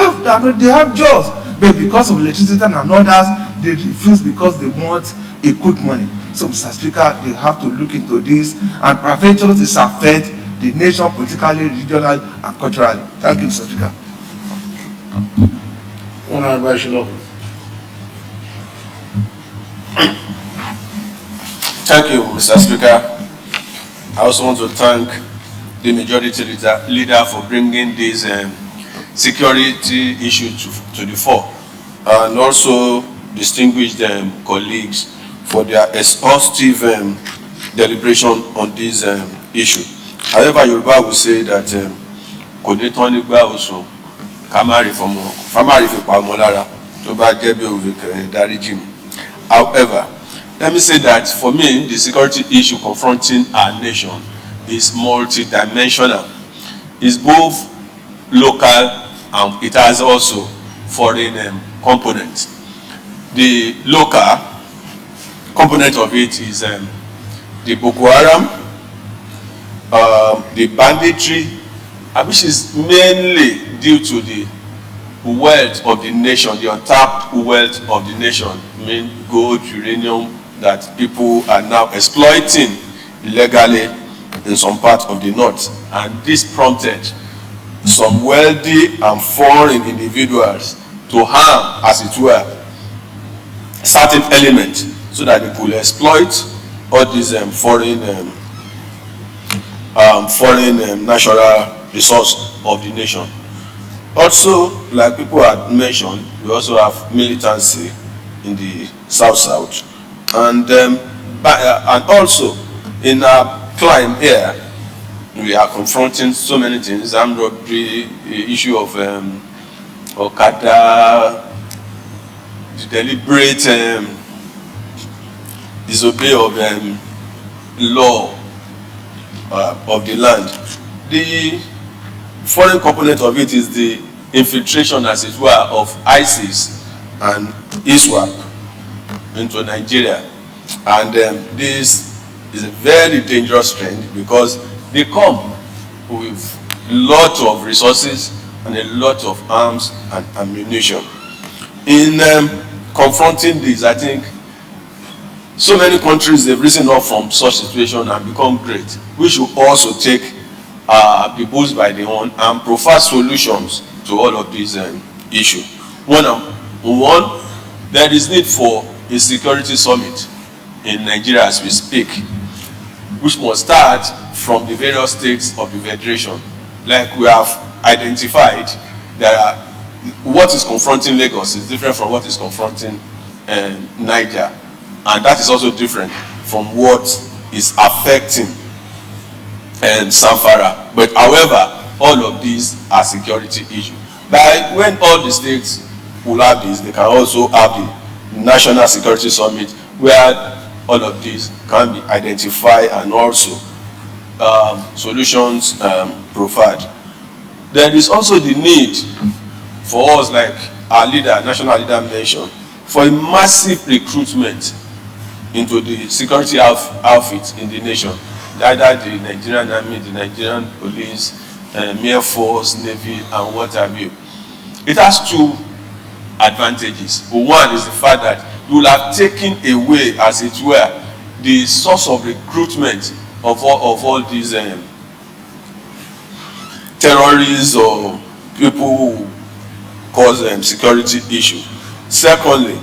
have jobs, but because of electricity and others, they refuse because they want a quick money. So, Mr. Speaker, they have to look into this, and prevention is affect the nation politically, regionally, and culturally. Thank you, Mr. Speaker. Thank you, Mr. Speaker. I also want to thank the majority leader for bringing this security issue to the fore, and also distinguished colleagues for their exhaustive deliberation on this issue. However, Yoruba will say that however, let me say that for me, the security issue confronting our nation is multidimensional. It's both local and it has also foreign components. The local component of it is the Boko Haram, the banditry, which is mainly due to the wealth of the nation, the untapped wealth of the nation, mean gold, uranium, that people are now exploiting illegally in some parts of the north. And this prompted some wealthy and foreign individuals to harm, as it were, certain elements so that they could exploit all these foreign foreign natural resource of the nation. Also, like people had mentioned, we also have militancy in the south, and also in our climb here, we are confronting so many things: armed robbery, the issue of Okada, the deliberate disobey of law of the land. The foreign component of it is the infiltration, as it were, of ISIS and ISWAP into Nigeria, and this is a very dangerous trend because they come with a lot of resources and a lot of arms and ammunition. In confronting this, I think so many countries, they've risen up from such situation and become great. We should also take the bulls by the horn and provide solutions to all of these issues. One, there is need for a security summit in Nigeria as we speak, which must start from the various states of the federation. Like we have identified, what is confronting Lagos is different from what is confronting Niger, and that is also different from what is affecting Zamfara. But however, all of these are security issues. By when all the states will have this, they can also have the National Security Summit, where all of these can be identified and also solutions provided. There is also the need for us, like our leader, national leader mentioned, for a massive recruitment into the security outfit in the nation, either the Nigerian Army, the Nigerian Police, Air Force, Navy, and what have you. It has two advantages. One is the fact that you will have taken away, as it were, the source of recruitment of all these terrorists or people who cause security issues. Secondly,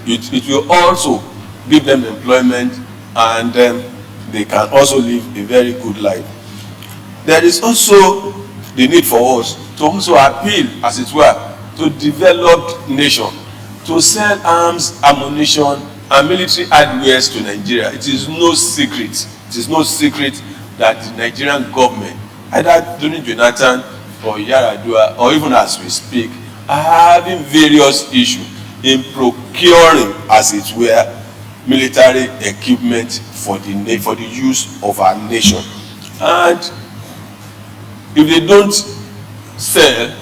it will also give them employment, and they can also live a very good life. There is also the need for us to also appeal, as it were, to developed nation to sell arms, ammunition, and military hardware to Nigeria. It is no secret. It is no secret that the Nigerian government, either during Jonathan or Yaradua, or even as we speak, are having various issues in procuring, as it were, military equipment for the use of our nation. And if they don't sell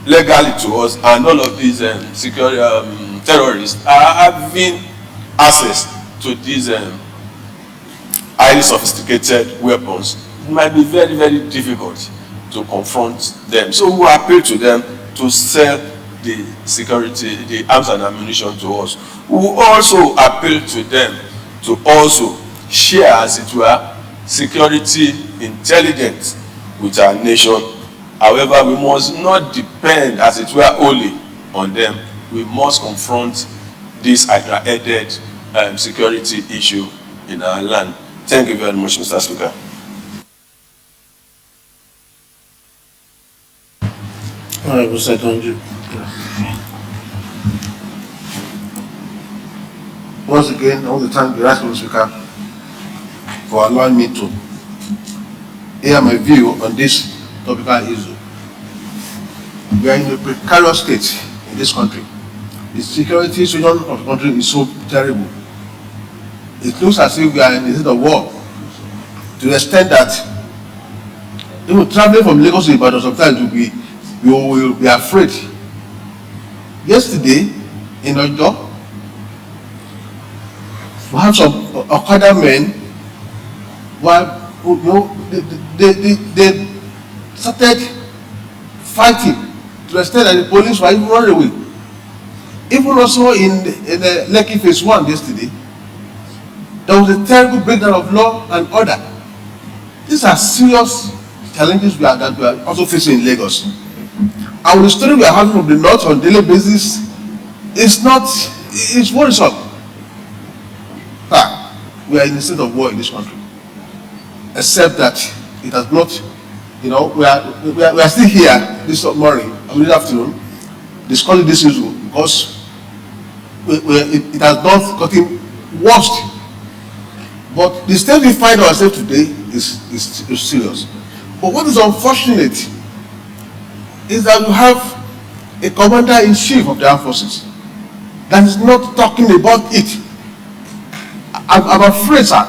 legally to us, and all of these terrorists are having access to these highly sophisticated weapons, it might be very, very difficult to confront them. So we appeal to them to sell the arms and ammunition to us. We will also appeal to them to also share, as it were, security intelligence with our nation. However, we must not depend, as it were, only on them. We must confront this hydra-headed security issue in our land. Thank you very much, Mr. Speaker. Honorable Secretary. Once again, I want to thank the Honorable Speaker for allowing me to air my view on this topical issue. We are in a precarious state in this country. The security situation of the country is so terrible. It looks as if we are in a state of war, to the extent that even traveling from Lagos to Ibadan sometimes we will be afraid. Yesterday in Ojo, we had some Okada men, they started fighting to the extent that the police were even running away. Even also in the Lekki phase 1 yesterday, there was a terrible breakdown of law and order. These are serious challenges that we are also facing in Lagos. And the story we are having from the north on a daily basis is worrisome. We are in a state of war in this country. Except that it has not, you know, we are still here this morning, this afternoon, discussing this issue because it has not gotten worse. But the state we find ourselves today is serious. But what is unfortunate is that we have a commander-in-chief of the armed forces that is not talking about it. I'm afraid, sir,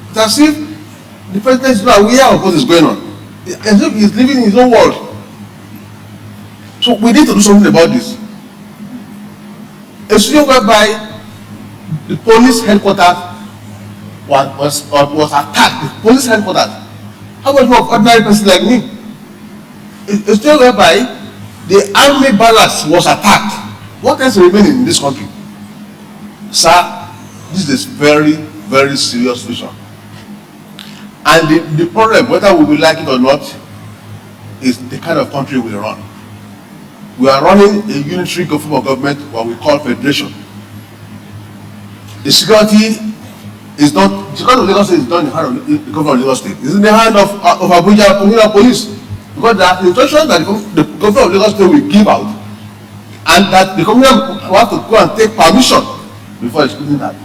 it's as if the president is not aware of what is going on. As if he's living in his own world. So we need to do something about this. A situation whereby the police headquarters was attacked. The police headquarters. How much more of ordinary person like me? A situation whereby the army barracks was attacked. What else remains in this country? Sir, this is a very, very serious situation. And the problem, whether we will like it or not, is the kind of country we run. We are running a unitary form of government, what we call federation. The security is not, the security of Lagos State is not in the hand of the government of Lagos State. It's in the hand of Abuja communal police. Because there are instructions that the government of Lagos State will give out, and that the communal will have to go and take permission before executing that.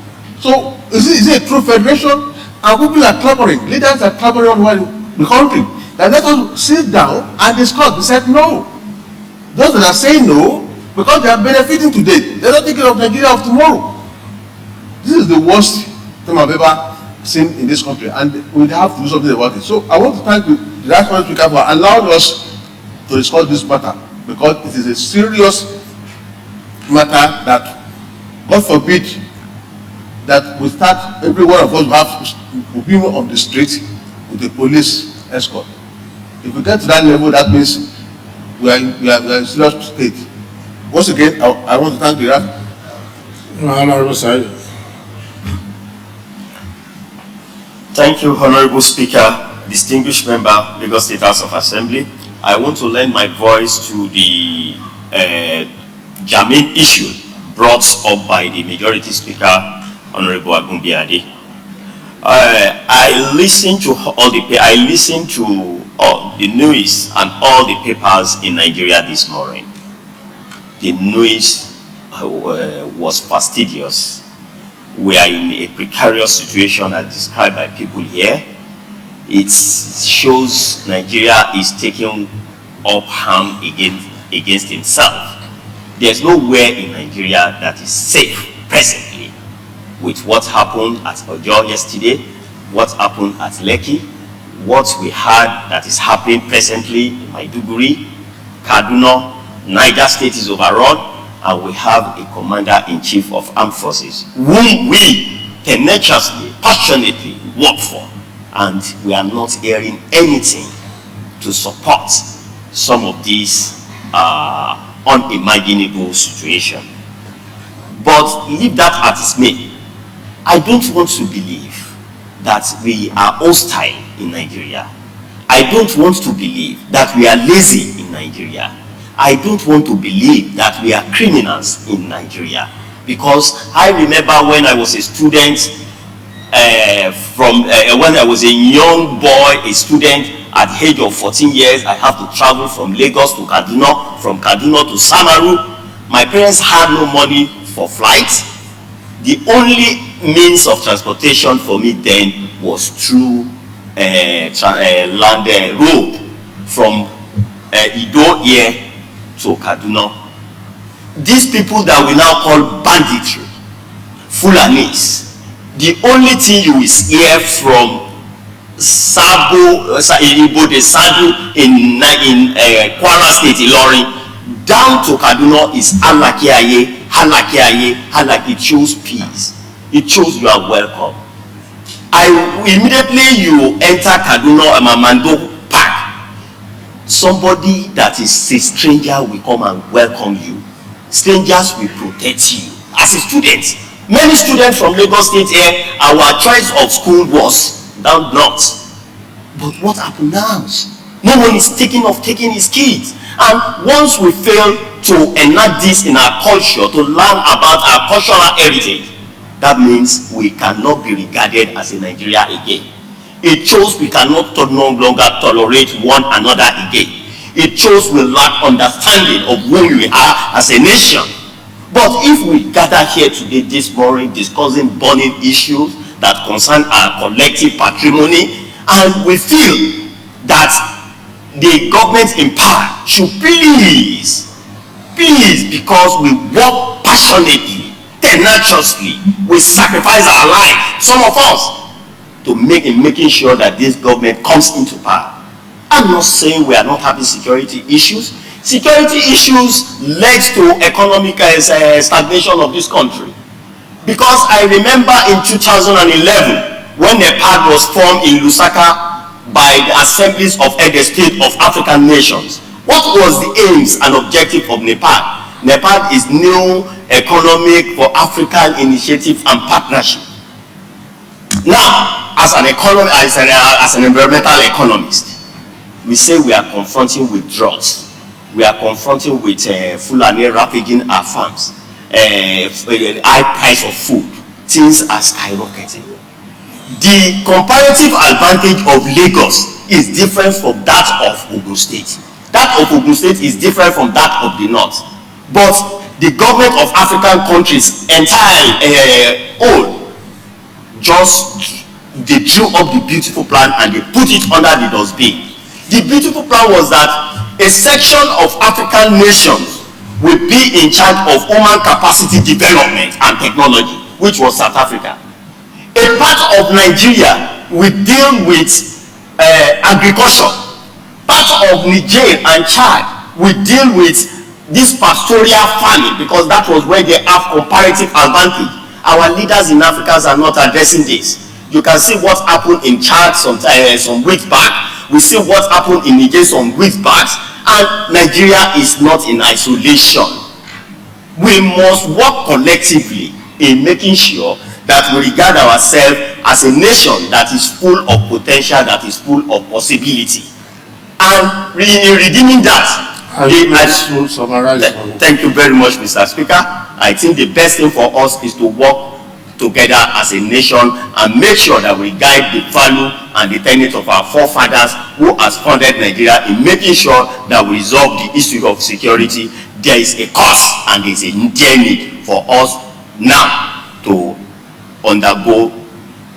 So, is it a true federation? And people are clamoring, leaders are clamoring all over the country, that let us sit down and discuss. They said no. Those that are saying no, because they are benefiting today, they are not thinking of Nigeria of tomorrow. This is the worst thing I've ever seen in this country, and we have to do something about it. So I want to thank the last speaker for allowing us to discuss this matter, because it is a serious matter that, God forbid, that we start, every one of us will be on the street with a police escort. If we get to that level, that means we are in a serious state. Once again, I want to thank the Honorable Sir. Thank you, Honorable Speaker, distinguished member, Lagos State House of Assembly. I want to lend my voice to the germane issue brought up by the Majority Speaker, Honorable Agunbiade. I listened to the news and all the papers in Nigeria this morning. The news was fastidious. We are in a precarious situation as described by people here. It shows Nigeria is taking up harm against himself. There's nowhere in Nigeria that is safe presently, with what happened at Ojo yesterday, what happened at Lekki, what we had that is happening presently in Maiduguri, Kaduna, Niger State is overrun, and we have a commander-in-chief of armed forces whom we tenaciously, passionately work for, and we are not hearing anything to support some of these unimaginable situations. But leave that at its may. I don't want to believe that we are hostile in Nigeria. I don't want to believe that we are lazy in Nigeria. I don't want to believe that we are criminals in Nigeria. Because I remember when I was a student, when I was a young boy, a student at the age of 14 years, I have to travel from Lagos to Kaduna, from Kaduna to Samaru. My parents had no money for flights. The only means of transportation for me then was through land road from Ido here to Kaduna. These people that we now call banditry, Fulanis, the only thing you will hear from Ibo de Sadu in Kwara State, Ilorin, down to Kaduna is Halakiaye, Halakiaye, Halaki. It shows peace. It shows you are welcome. Immediately you enter Kaduna Mamando Park, somebody that is a stranger will come and welcome you. Strangers will protect you. As a student, many students from Lagos State here, our choice of school was down north. But what happened now? No one is taking his kids. And once we fail to enact this in our culture, to learn about our cultural heritage, that means we cannot be regarded as a Nigeria again. It shows we cannot no longer tolerate one another again. It shows we lack understanding of who we are as a nation. But if we gather here today this morning discussing burning issues that concern our collective patrimony, and we feel that the government in power should please, because we work passionately, tenaciously, we sacrifice our life, some of us, to making sure that this government comes into power. I'm not saying we are not having security issues. Security issues led to economic stagnation of this country. Because I remember in 2011, when NEPAD was formed in Lusaka by the assemblies of the state of African nations, what was the aims and objective of NEPAD? NEPAD is New Economic for African Initiative and Partnership. Now, as an environmental economist, we say we are confronting with droughts. We are confronting with Fulani ravaging our farms, high price of food. Things are skyrocketing. The comparative advantage of Lagos is different from that of Ogun State. That of Ogun State is different from that of the North. But the government of African countries entirely they drew up the beautiful plan and they put it under the dustbin. The beautiful plan was that a section of African nations will be in charge of human capacity development and technology, which was South Africa. A part of Nigeria will deal with agriculture. Part of Niger and Chad will deal with this pastoral farming, because that was where they have comparative advantage. Our leaders in Africa are not addressing this. You can see what happened in Chad some weeks back. We see what happened in Niger some weeks back, and Nigeria is not in isolation. We must work collectively in making sure that we regard ourselves as a nation that is full of potential, that is full of possibility. And in redeeming that, thank you very much, Mr. Speaker. I think the best thing for us is to work together as a nation and make sure that we guide the value and the tenets of our forefathers who has founded Nigeria in making sure that we resolve the issue of security. There is a cost and there is a need for us now to undergo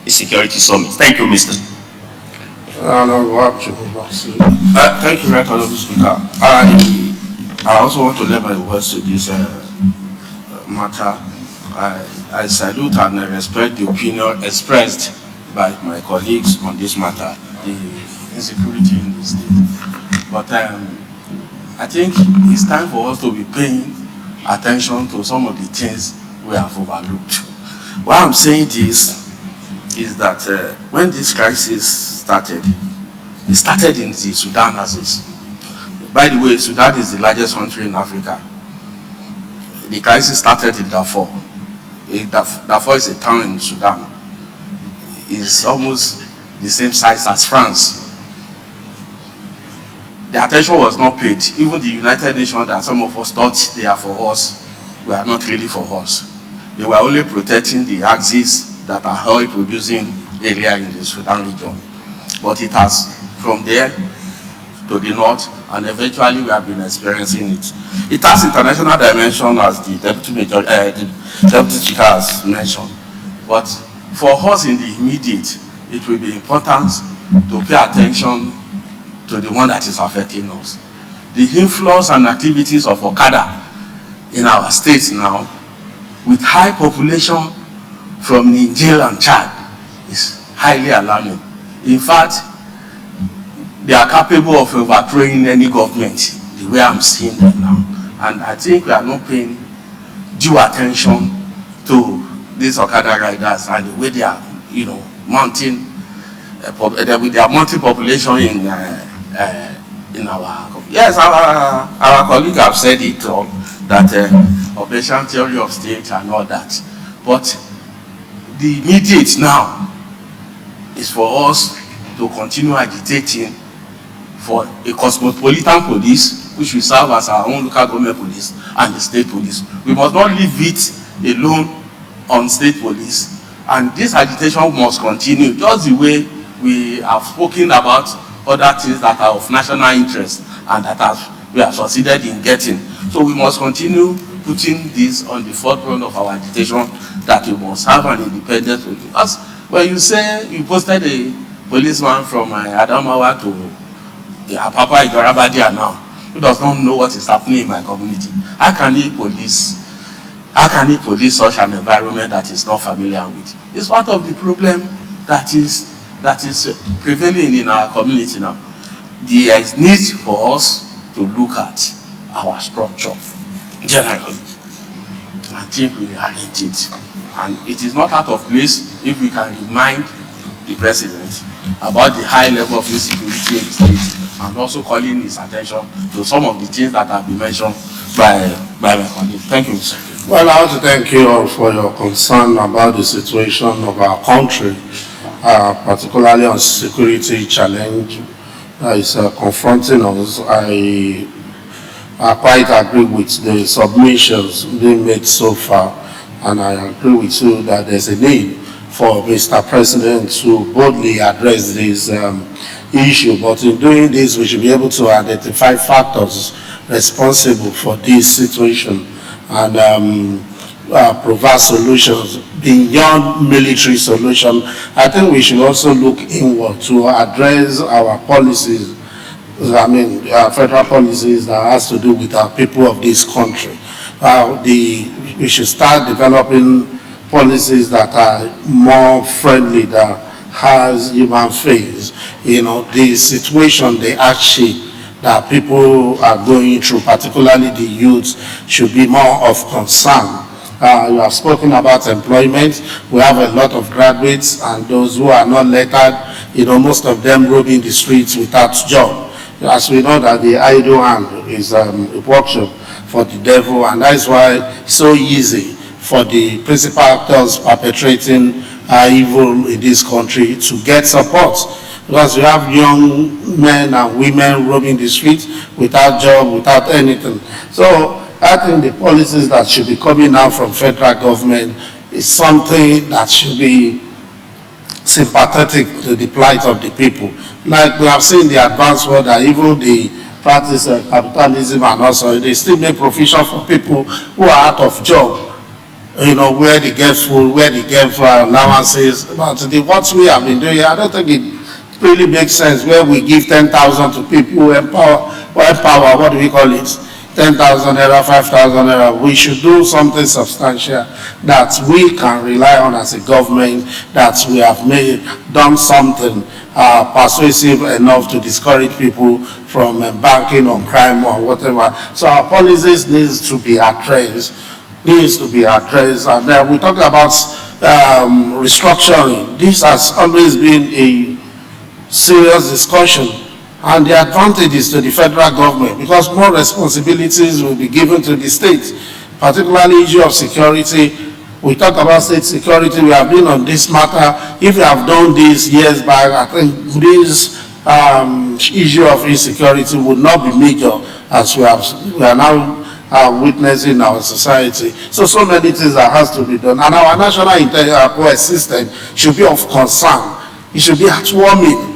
a security summit. Thank you, Mr. Thank you, very much, Speaker. I also want to lend my voice to this matter. I salute and I respect the opinion expressed by my colleagues on this matter, the insecurity in the state. But I think it's time for us to be paying attention to some of the things we have overlooked. Why I'm saying this is that when this crisis started, it started in the Sudan axis. By the way, Sudan is the largest country in Africa. The crisis started in Darfur. Darfur is a town in Sudan. It's almost the same size as France. The attention was not paid. Even the United Nations that some of us thought they are for us, were not really for us. They were only protecting the axis that are oil producing area in the Sudan region. But it has, from there to the north, and eventually we have been experiencing it. It has international dimension, as the Deputy Speaker has mentioned. But for us in the immediate, it will be important to pay attention to the one that is affecting us. The influence and activities of Okada in our states now, with high population from Niger and Chad, is highly alarming. In fact, they are capable of overthrowing any government, the way I'm seeing them now. And I think we are not paying due attention to these Okada riders and the way they are, mounting, with their mounting population in our. Yes, our colleagues have said it all, that operation theory of state and all that. But the immediate now is for us to continue agitating for a cosmopolitan police, which will serve as our own local government police and the state police. We must not leave it alone on state police. And this agitation must continue, just the way we have spoken about other things that are of national interest and that we have succeeded in getting. So we must continue putting this on the forefront of our agitation, that we must have an independent police. Because when you say you posted a policeman from Adamawa to Apapa Igorabadia now, who does not know what is happening in my community, how can he police such an environment that is not familiar with? It's part of the problem that is prevailing in our community now. There is need for us to look at our structure generally. I think we arrange it. And it is not out of place if we can remind the president about the high level of insecurity in the state, and also calling his attention to some of the things that have been mentioned by my colleague. Thank you, Mr. Well, I want to thank you all for your concern about the situation of our country, particularly on security challenge that is confronting us. I quite agree with the submissions being made so far, and I agree with you that there's a need for Mr. President to boldly address this issue. But in doing this, we should be able to identify factors responsible for this situation and provide solutions beyond military solution. I think we should also look inward to address our policies. I mean, federal policies that has to do with our people of this country. We should start developing policies that are more friendly, that has human face. You know, the situation, the hardship that people are going through, particularly the youth, should be more of concern. You have spoken about employment. We have a lot of graduates and those who are not lettered, you know, most of them roaming the streets without job. As we know that the idle hand is a workshop for the devil, and that's why it's so easy for the principal actors perpetrating evil in this country to get support. Because you have young men and women roaming the streets without job, without anything. So I think the policies that should be coming out from federal government is something that should be sympathetic to the plight of the people. Like we have seen the advanced world that even the practice of capitalism and also they still make provision for people who are out of job, you know, where they get food, where they get allowances. But what we have been doing, I don't think it really makes sense where we give 10,000 to people who empower, what do we call it? 10,000 naira, 5,000 naira. We should do something substantial that we can rely on as a government, that we have done something persuasive enough to discourage people from banking on crime or whatever. So our policies needs to be addressed. And then we talk about restructuring. This has always been a serious discussion, and the advantages to the federal government, because more responsibilities will be given to the states, particularly issue of security. We talk about state security. We have been on this matter. If we have done this years back, I think this issue of insecurity would not be major as we are now witnessing our society. So many things that has to be done. And our national intelligence system should be of concern. It should be heartwarming.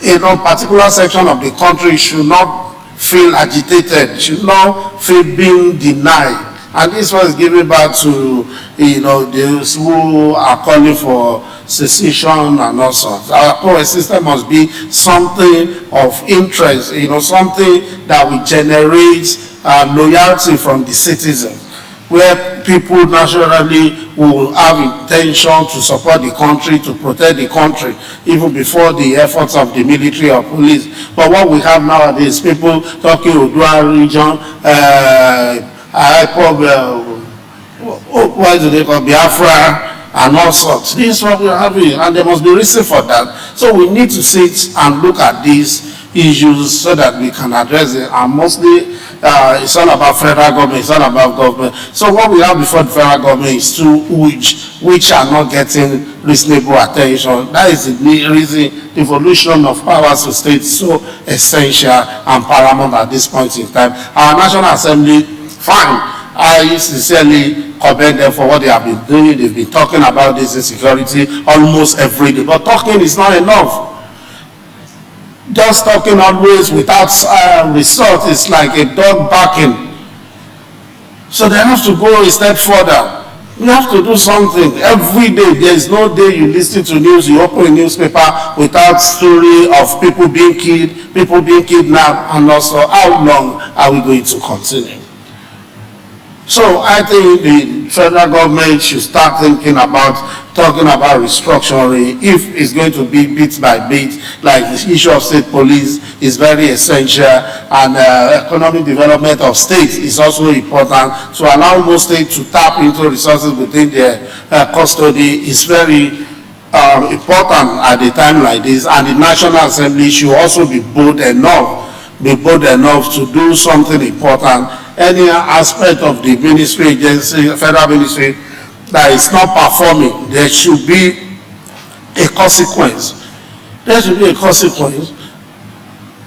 In a particular section of the country should not feel agitated, should not feel being denied. And this was given back to, you know, those who are calling for secession and all sorts. Our power system must be something of interest, you know, something that will generate loyalty from the citizens, where people naturally will have intention to support the country, to protect the country, even before the efforts of the military or police. But what we have nowadays, people talking Odua region, what do they call Biafra, and all sorts. This is what we are having, and there must be reason for that. So we need to sit and look at these issues so that we can address it. And mostly, it's all about federal government, it's all about government. So what we have before the federal government is two which are not getting reasonable attention. That is the reason the evolution of powers to states is so essential and paramount at this point in time. Our National Assembly, fine. I sincerely commend them for what they have been doing. They've been talking about this insecurity almost every day. But talking is not enough. Just talking always without result is like a dog barking. So they have to go a step further. We have to do something. Every day, there is no day you listen to news, you open a newspaper without story of people being killed, people being kidnapped, and also how long are we going to continue? So I think the federal government should start talking about restructuring. If it's going to be bit by bit, like the issue of state police is very essential, and economic development of states is also important. To allow most states to tap into resources within their custody is very important at a time like this, and the National Assembly should also be bold enough to do something important. Any aspect of the ministry, agency, federal ministry that is not performing, there should be a consequence. There should be a consequence.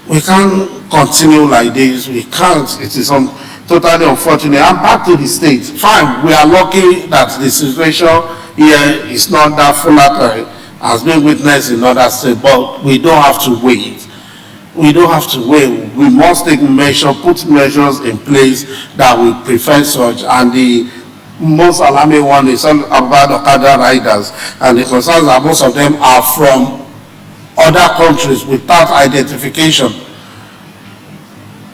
We can't continue like this. We can't. It is totally unfortunate. And back to the state. Fine, we are lucky that the situation here is not that volatile as being witnessed in other states, but we don't have to wait. We don't have to wait. We must take measures, put measures in place that will prevent such. And the most alarming one is about Okada riders, and the concerns that most of them are from other countries without identification.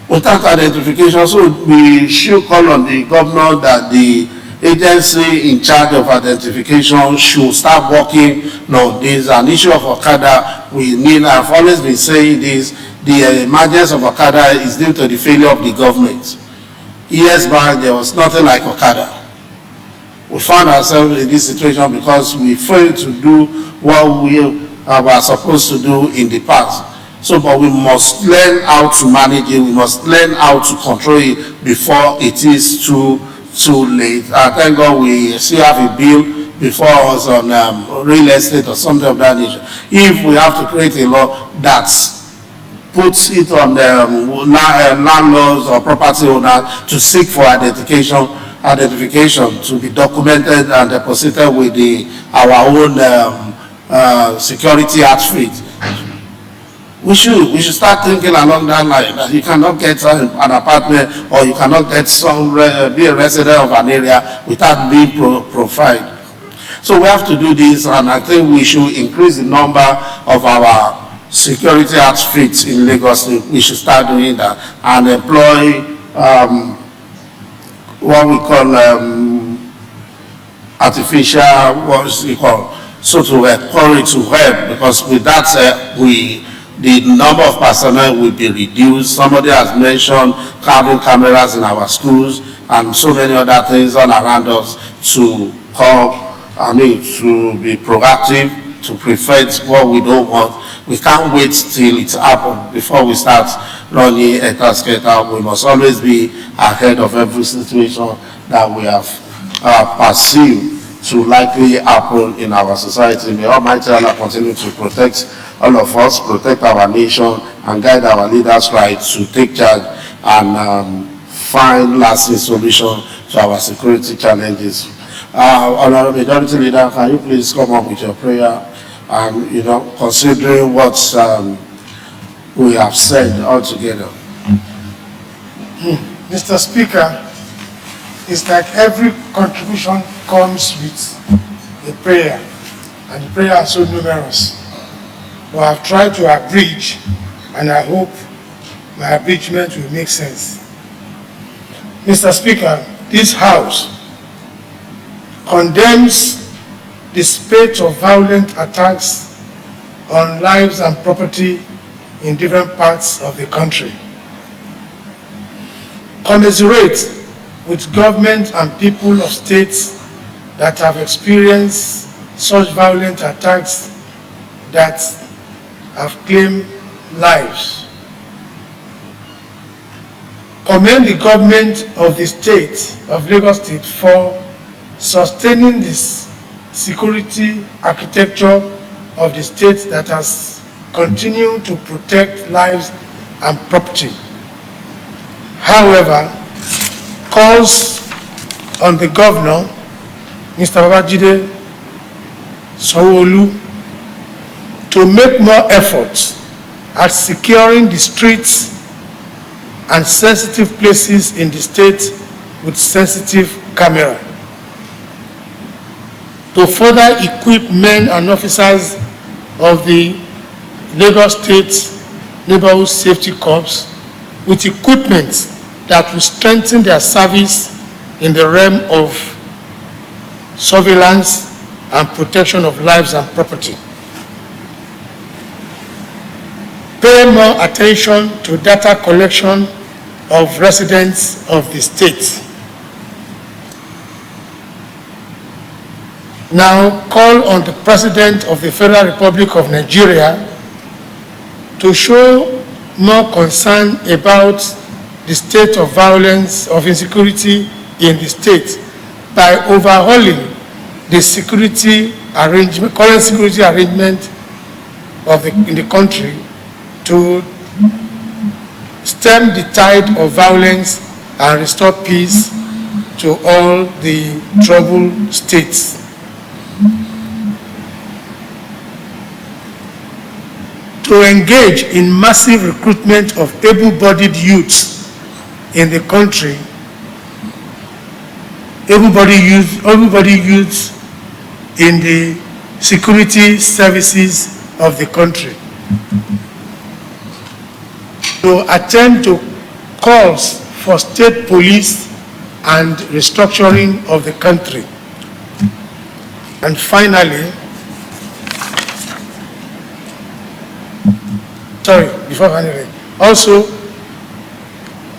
So we should call on the governor that the agency in charge of identification should start working on this. An issue of Okada, we need, I've always been saying this, the emergence of Okada is due to the failure of the government. Years back, there was nothing like Okada. We found ourselves in this situation because we failed to do what we were supposed to do in the past. So, but we must learn how to manage it. We must learn how to control it before it is too late. Thank God we still have a bill before us on real estate or something of that nature. If we have to create a law that puts it on landlords or property owners to seek for identification to be documented and deposited with our own security outfit. We should start thinking along that line, that you cannot get an apartment or you cannot get be a resident of an area without being profiled. So we have to do this, and I think we should increase the number of our security outfits in Lagos. We should start doing that and employ what we call artificial, so to encourage to help, because with that the number of personnel will be reduced. Somebody has mentioned having cameras in our schools and so many other things all around us to be proactive, to prevent what we don't want. We can't wait till it happens before we start running a task. We must always be ahead of every situation that we have perceived to likely happen in our society. May Almighty Allah continue to protect all of us, protect our nation, and guide our leaders right to take charge and find lasting solutions to our security challenges. Honorable Majority Leader, can you please come up with your prayer? And considering what we have said altogether. Mr. Speaker, it's like every contribution comes with a prayer, and the prayers are so numerous. But I've tried to abridge, and I hope my abridgment will make sense. Mr. Speaker, this House condemns the spate of violent attacks on lives and property in different parts of the country. Commiserate with government and people of states that have experienced such violent attacks that have claimed lives. Commend the government of the state of Lagos State for sustaining this security architecture of the state that has continued to protect lives and property. However, calls on the governor, Mr. Babajide Sanwo-Olu, to make more efforts at securing the streets and sensitive places in the state with sensitive camera. To further equip men and officers of the Lagos State Neighborhood Safety Corps with equipment that will strengthen their service in the realm of surveillance and protection of lives and property. Pay more attention to data collection of residents of the state. Now call on the President of the Federal Republic of Nigeria to show more concern about the state of violence, of insecurity in the state by overhauling the security arrangement, current security arrangement of in the country to stem the tide of violence and restore peace to all the troubled states. To engage in massive recruitment of able-bodied youths in the country, able-bodied youths in the security services of the country. To attend to calls for state police and restructuring of the country. And finally, also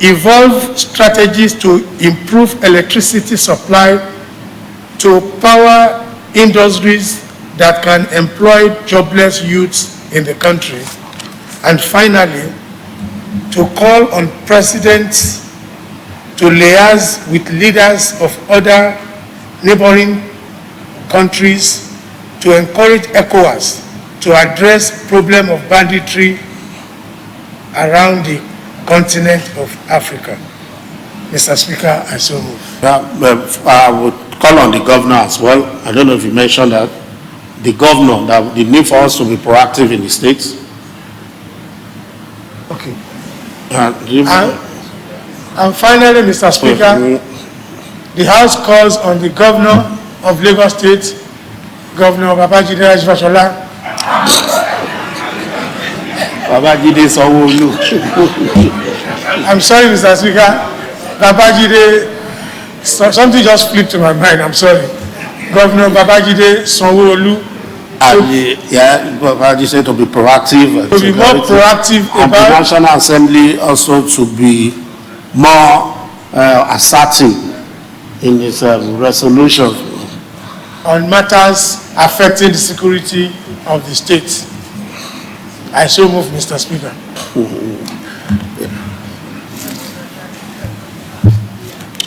evolve strategies to improve electricity supply to power industries that can employ jobless youths in the country. And finally, to call on presidents to liaise with leaders of other neighboring countries to encourage ECOWAS to address problem of banditry around the continent of Africa. Mr. Speaker, I so move. I would call on the governor as well. I don't know if you mentioned that. The governor, that the need for us to be proactive in the states. Okay. And finally, Mr. Speaker, the House calls on the governor of Lagos State, Governor Babajide Rajivashola. Babajide Sanwo-Olu. I'm sorry, Mr. Speaker. Babajide, something just flipped to my mind. I'm sorry. Governor Babajide Sanwo-Olu. Babajide said to be proactive. To be more proactive and about the National Assembly also to be more assertive in its resolution on matters affecting the security of the state. I so move, Mr. Speaker.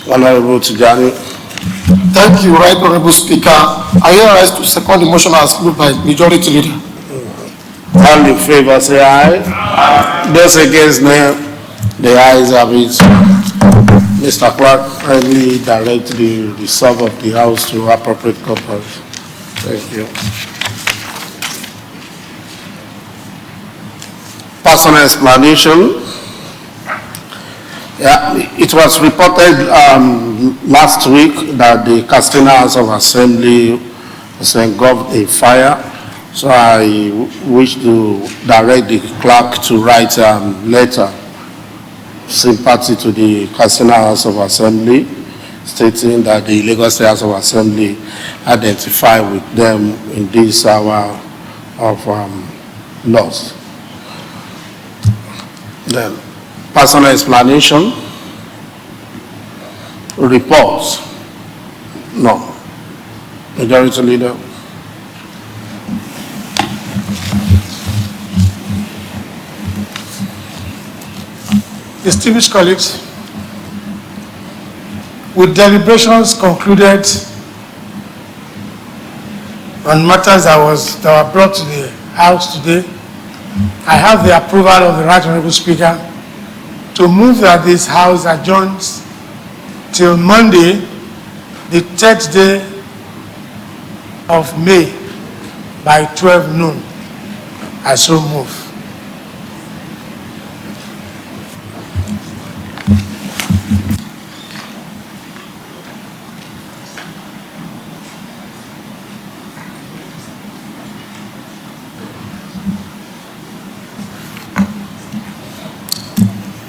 Honorable Tijani. Thank you, Right Honorable Speaker. I hereby to second the motion as moved by Majority Leader. All in favor say aye. Those against nay, the ayes have it. Mr. Clerk, kindly direct the reserve of the House to appropriate corpus. Thank you. Personal explanation. Yeah, it was reported last week that the Castina House of Assembly was engulfed in fire. So I wish to direct the clerk to write a letter sympathy to the Castina House of Assembly, stating that the Lagos State House of Assembly identify with them in this hour of loss. Then, personal explanation, reports, no. Majority Leader. Distinguished colleagues, with deliberations concluded on matters that were brought to the House today, I have the approval of the Right Honorable Speaker to move that this House adjourns till Monday, the 3rd day of May by 12 noon. I so move.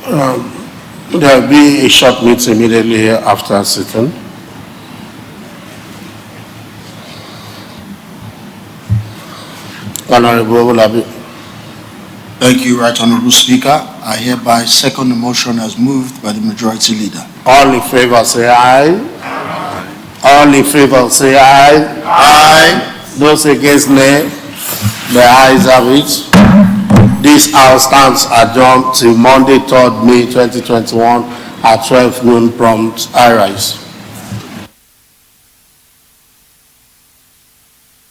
There will be a short meeting immediately after sitting. Honorable Olabi. Thank you, Right Honorable Speaker. I hereby second the motion as moved by the Majority Leader. All in favor say aye. All in favor say aye. Aye. Those against nay. The ayes have it. This House stands adjourned till Monday, 3rd May 2021 at 12 noon prompt. I rise.